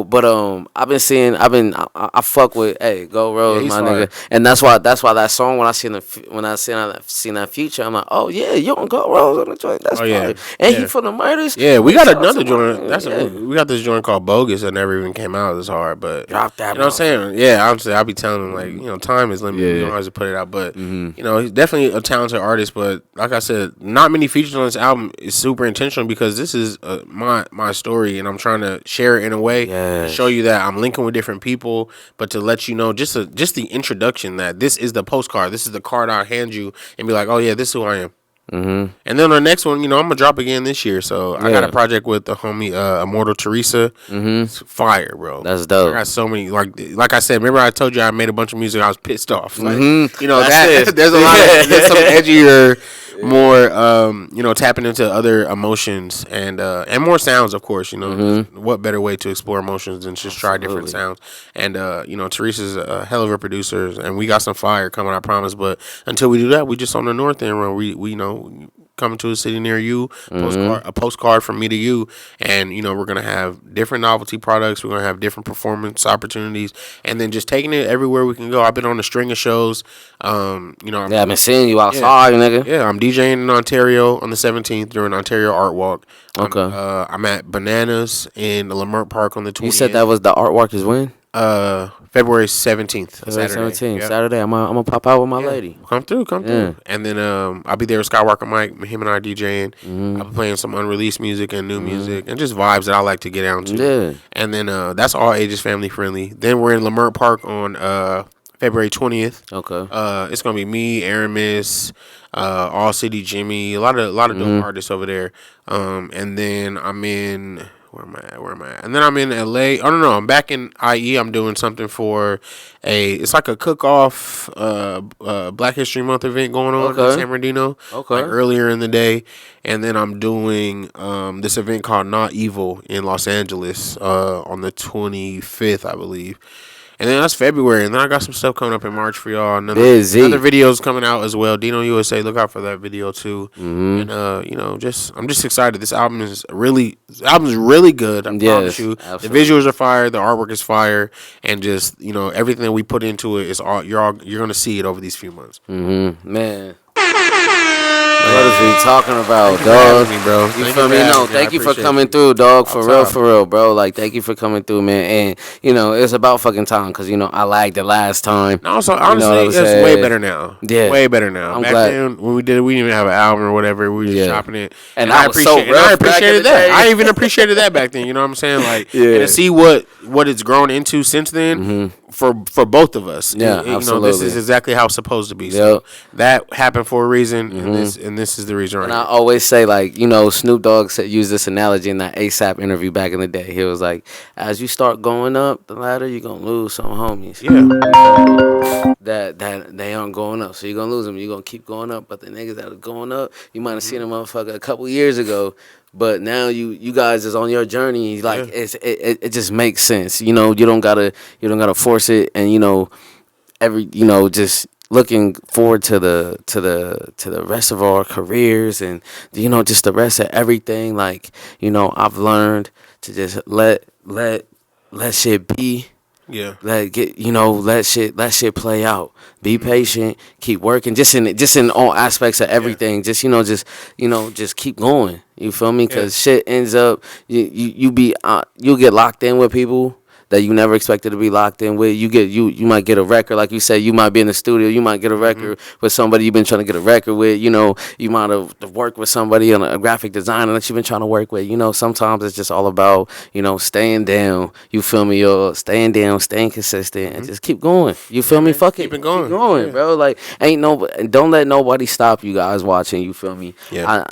but I fuck with Gold Rose, my
fire.
nigga. And that's why that song when I seen that feature, I'm like, oh yeah, you on Gold Rose on the joint. That's fire. And he from the Murders.
Yeah, we got another joint. We got this joint called Bogus that never even came out this hard, but
drop that.
You know what I'm saying? Yeah, honestly, I'll be telling him time is limited. You don't have to put it out, but he's definitely a talented artist. But like I said, not many features on this album is super intentional because this is my story, and I'm trying to share it in a way, to show you that I'm linking with different people, but to let you know just the introduction that this is the postcard, this is the card I'll hand you, and be like, oh yeah, this is who I am. And then on the next one, I'm gonna drop again this year. So I got a project with the homie Immortal Teresa. It's fire, bro.
That's dope.
I got so many like I said. Remember I told you I made a bunch of music. I was pissed off. There's a lot. There's some edgier more, tapping into other emotions and more sounds, of course. What better way to explore emotions than just try different sounds? And Teresa's a hell of a producer, and we got some fire coming, I promise. But until we do that, we just on the north end where we coming to a city near you, a postcard from me to you, and we're gonna have different novelty products. We're gonna have different performance opportunities, and then just taking it everywhere we can go. I've been on a string of shows. I've
been seeing you outside, nigga.
Yeah, I'm DJing in Ontario on the 17th during Ontario Art Walk.
Okay.
I'm at Bananas in the Lamert Park on the 20th.
You said that was the Art Walk is when?
February 17th.
February 17th. Saturday. I'm gonna pop out with my lady.
Come through. And then I'll be there with Skywalker Mike, him and I DJing. I'll be playing some unreleased music and new music and just vibes that I like to get down to.
Yeah.
And then that's all ages family friendly. Then we're in Lamert Park on February 20th.
Okay.
It's gonna be me, Aramis, All City Jimmy, a lot of dope artists over there. And then I'm in where am I at? And then I'm in LA. Oh no, I'm back in IE. I'm doing something for it's like a cook-off Black History Month event going on in San Bernardino.
Okay.
Like earlier in the day. And then I'm doing this event called Not Evil in Los Angeles on the 25th, I believe. And then that's February, and then I got some stuff coming up in March for y'all. Another videos coming out as well. Dino USA, look out for that video too. And I'm just excited. This album is really good. I promise you. Absolutely. The visuals are fire, the artwork is fire, and just everything that we put into it is all you're gonna see it over these few months.
Man. What is we talking about, dog?
Me, bro.
You feel me? No, thank you for coming through, dog. For real, bro. Like, thank you for coming through, man. And it's about fucking time because I lagged it last time.
No, so honestly, it's way better now. Yeah, way better now.
I'm
Back
glad.
then when we did it, we didn't even have an album or whatever. We were just chopping it,
and I appreciated
that. I even appreciated that back then. You know what I'm saying? Like, and to see what it's grown into since then. For both of us,
absolutely.
This is exactly how it's supposed to be. So that happened for a reason, and this is the reason. Right.
And I always say, like, Snoop Dogg used this analogy in that ASAP interview back in the day. He was like, "As you start going up the ladder, you're gonna lose some homies. That they aren't going up, so you're gonna lose them. You're gonna keep going up, but the niggas that are going up, you might have seen them motherfucker a couple years ago." But now you guys is on your journey. Like it just makes sense. You don't gotta force it. And just looking forward to the rest of our careers and just the rest of everything. Like I've learned to just let shit be.
Yeah.
Let shit play out. Be patient. Keep working. Just in all aspects of everything. Yeah. Just keep going. You feel me? Because shit ends up you'll get locked in with people that you never expected to be locked in with. You might get a record, like you said. You might be in the studio. You might get a record with somebody you've been trying to get a record with. You might have worked with somebody on a graphic designer that you've been trying to work with. Sometimes it's just all about staying down. You feel me? Staying down, staying consistent, and just keep going. You feel me? Fuck it,
keep it going,
bro. Like don't let nobody stop you guys watching. You feel me?
Yeah.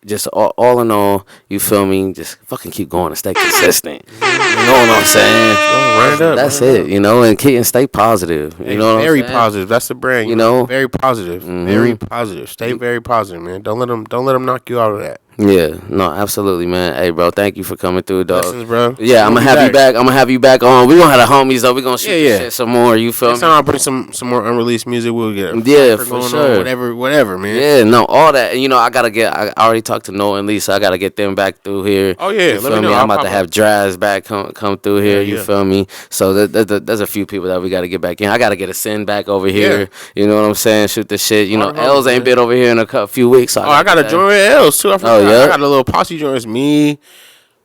Just all in all, you feel me? Just fucking keep going and stay consistent. You know what I'm saying?
Run it up.
That's it. And stay positive. You know what I'm saying?
Very positive. That's the brand. Very positive. Very positive. Stay very positive, man. Don't let them knock you out of that.
Yeah, no, absolutely, man. Hey, bro, thank you for coming through, dog.
Blessings, bro.
Yeah, I'm gonna have you back. I'm gonna have you back on. We gonna have the homies though. We gonna shoot this shit some more. You feel me?
Next time I'll bring some more unreleased music. We'll get
for sure.
Whatever, man.
Yeah, no, all that. And I already talked to Noah and Lisa. I gotta get them back through here.
Oh yeah,
you feel me? I'm about to have Draz back come through here. You feel me? So there's a few people that we gotta get back in. I gotta get a Sin back over here. Yeah. You know what I'm saying? Shoot the shit. Els ain't been over here in a few weeks. So
I gotta join with Els too. I forgot. I got a little posse joints. Me,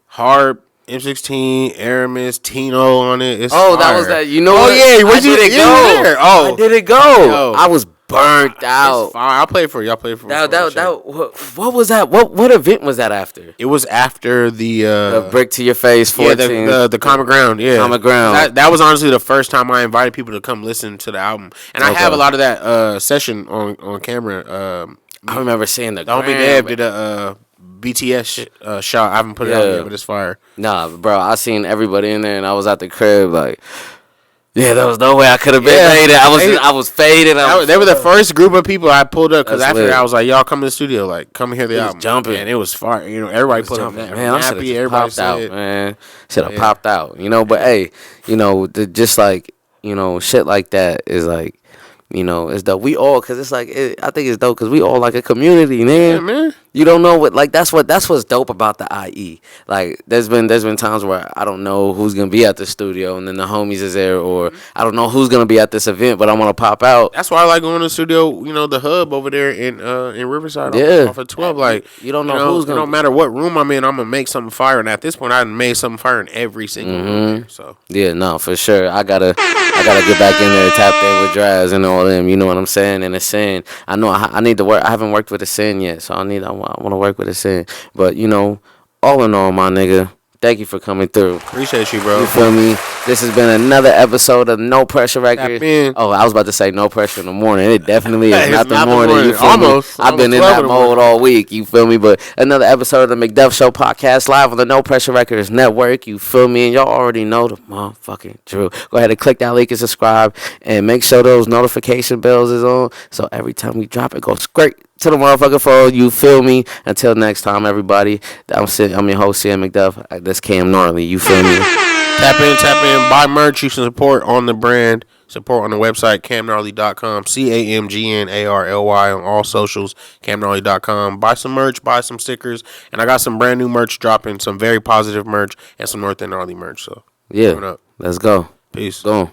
Harp, M16, Aramis, Tino on it. It's fire.
That was that.
Where'd you go?
I didn't go. I was burnt out.
I'll play it for you.
What was that? What event was that after?
It was after the
Brick to Your Face 14.
Yeah, the Common Ground. Yeah,
Common Ground.
That was honestly the first time I invited people to come listen to the album, and I have a lot of that session on camera.
I remember seeing the
homie Deb did a BTS shot. I haven't put it out yet, but it's fire.
Nah, bro, I seen everybody in there, and I was at the crib like, Yeah, there was no way I could have been faded. I was faded.
They were the first group of people I pulled up because after
lit.
that I was like, y'all come to the studio, like come hear the album.
Jumping,
and it was fire. You know, everybody put up that.
Man, I should
happy.
have
Everybody
popped out,
said,
man. Should have popped out. You know, but hey, you know, just like shit like that is like. It's dope. We all, cause it's like I think it's dope, cause we all like a community, man.
Yeah, man.
You don't know what, like that's what's dope about the IE. Like there's been times where I don't know who's gonna be at the studio, and then the homies is there, or I don't know who's gonna be at this event, but I want to pop out.
That's why I like going to the studio. You know, the hub over there in Riverside, off of 12. Like
you don't know who's gonna.
No matter what room I'm in, I'm gonna make something fire. And at this point, I made something fire in every single room. So
yeah, no, for sure. I gotta get back in there, tap in with Draz and all them. You know what I'm saying? And Ascend. I know I need to work. I haven't worked with Ascend yet, so I want to work with Ascend. But all in all, my nigga, thank you for coming through.
Appreciate you, bro.
You feel me? This has been another episode of Nopressure Records. Oh, I was about to say No Pressure in the morning. It definitely is not the morning. You feel
Almost.
me? I've been in that mode all week. You feel me? But another episode of the McDuff Show podcast live on the Nopressure Records network. You feel me? And y'all already know the motherfucking drill. Go ahead and click that link and subscribe, and make sure those notification bells is on, so every time we drop it, go straight to the motherfucking phone. You feel me? Until next time, everybody. I'm your host, CM McDuff. That's Cam Gnarly. You feel me?
Tap in, buy merch. You can support on the brand, support on the website, camgnarly.com, CAMGNARLY on all socials, camgnarly.com. Buy some merch, buy some stickers, and I got some brand new merch dropping, some very positive merch, and some North End Gnarly merch. So,
yeah, let's go.
Peace.
Boom.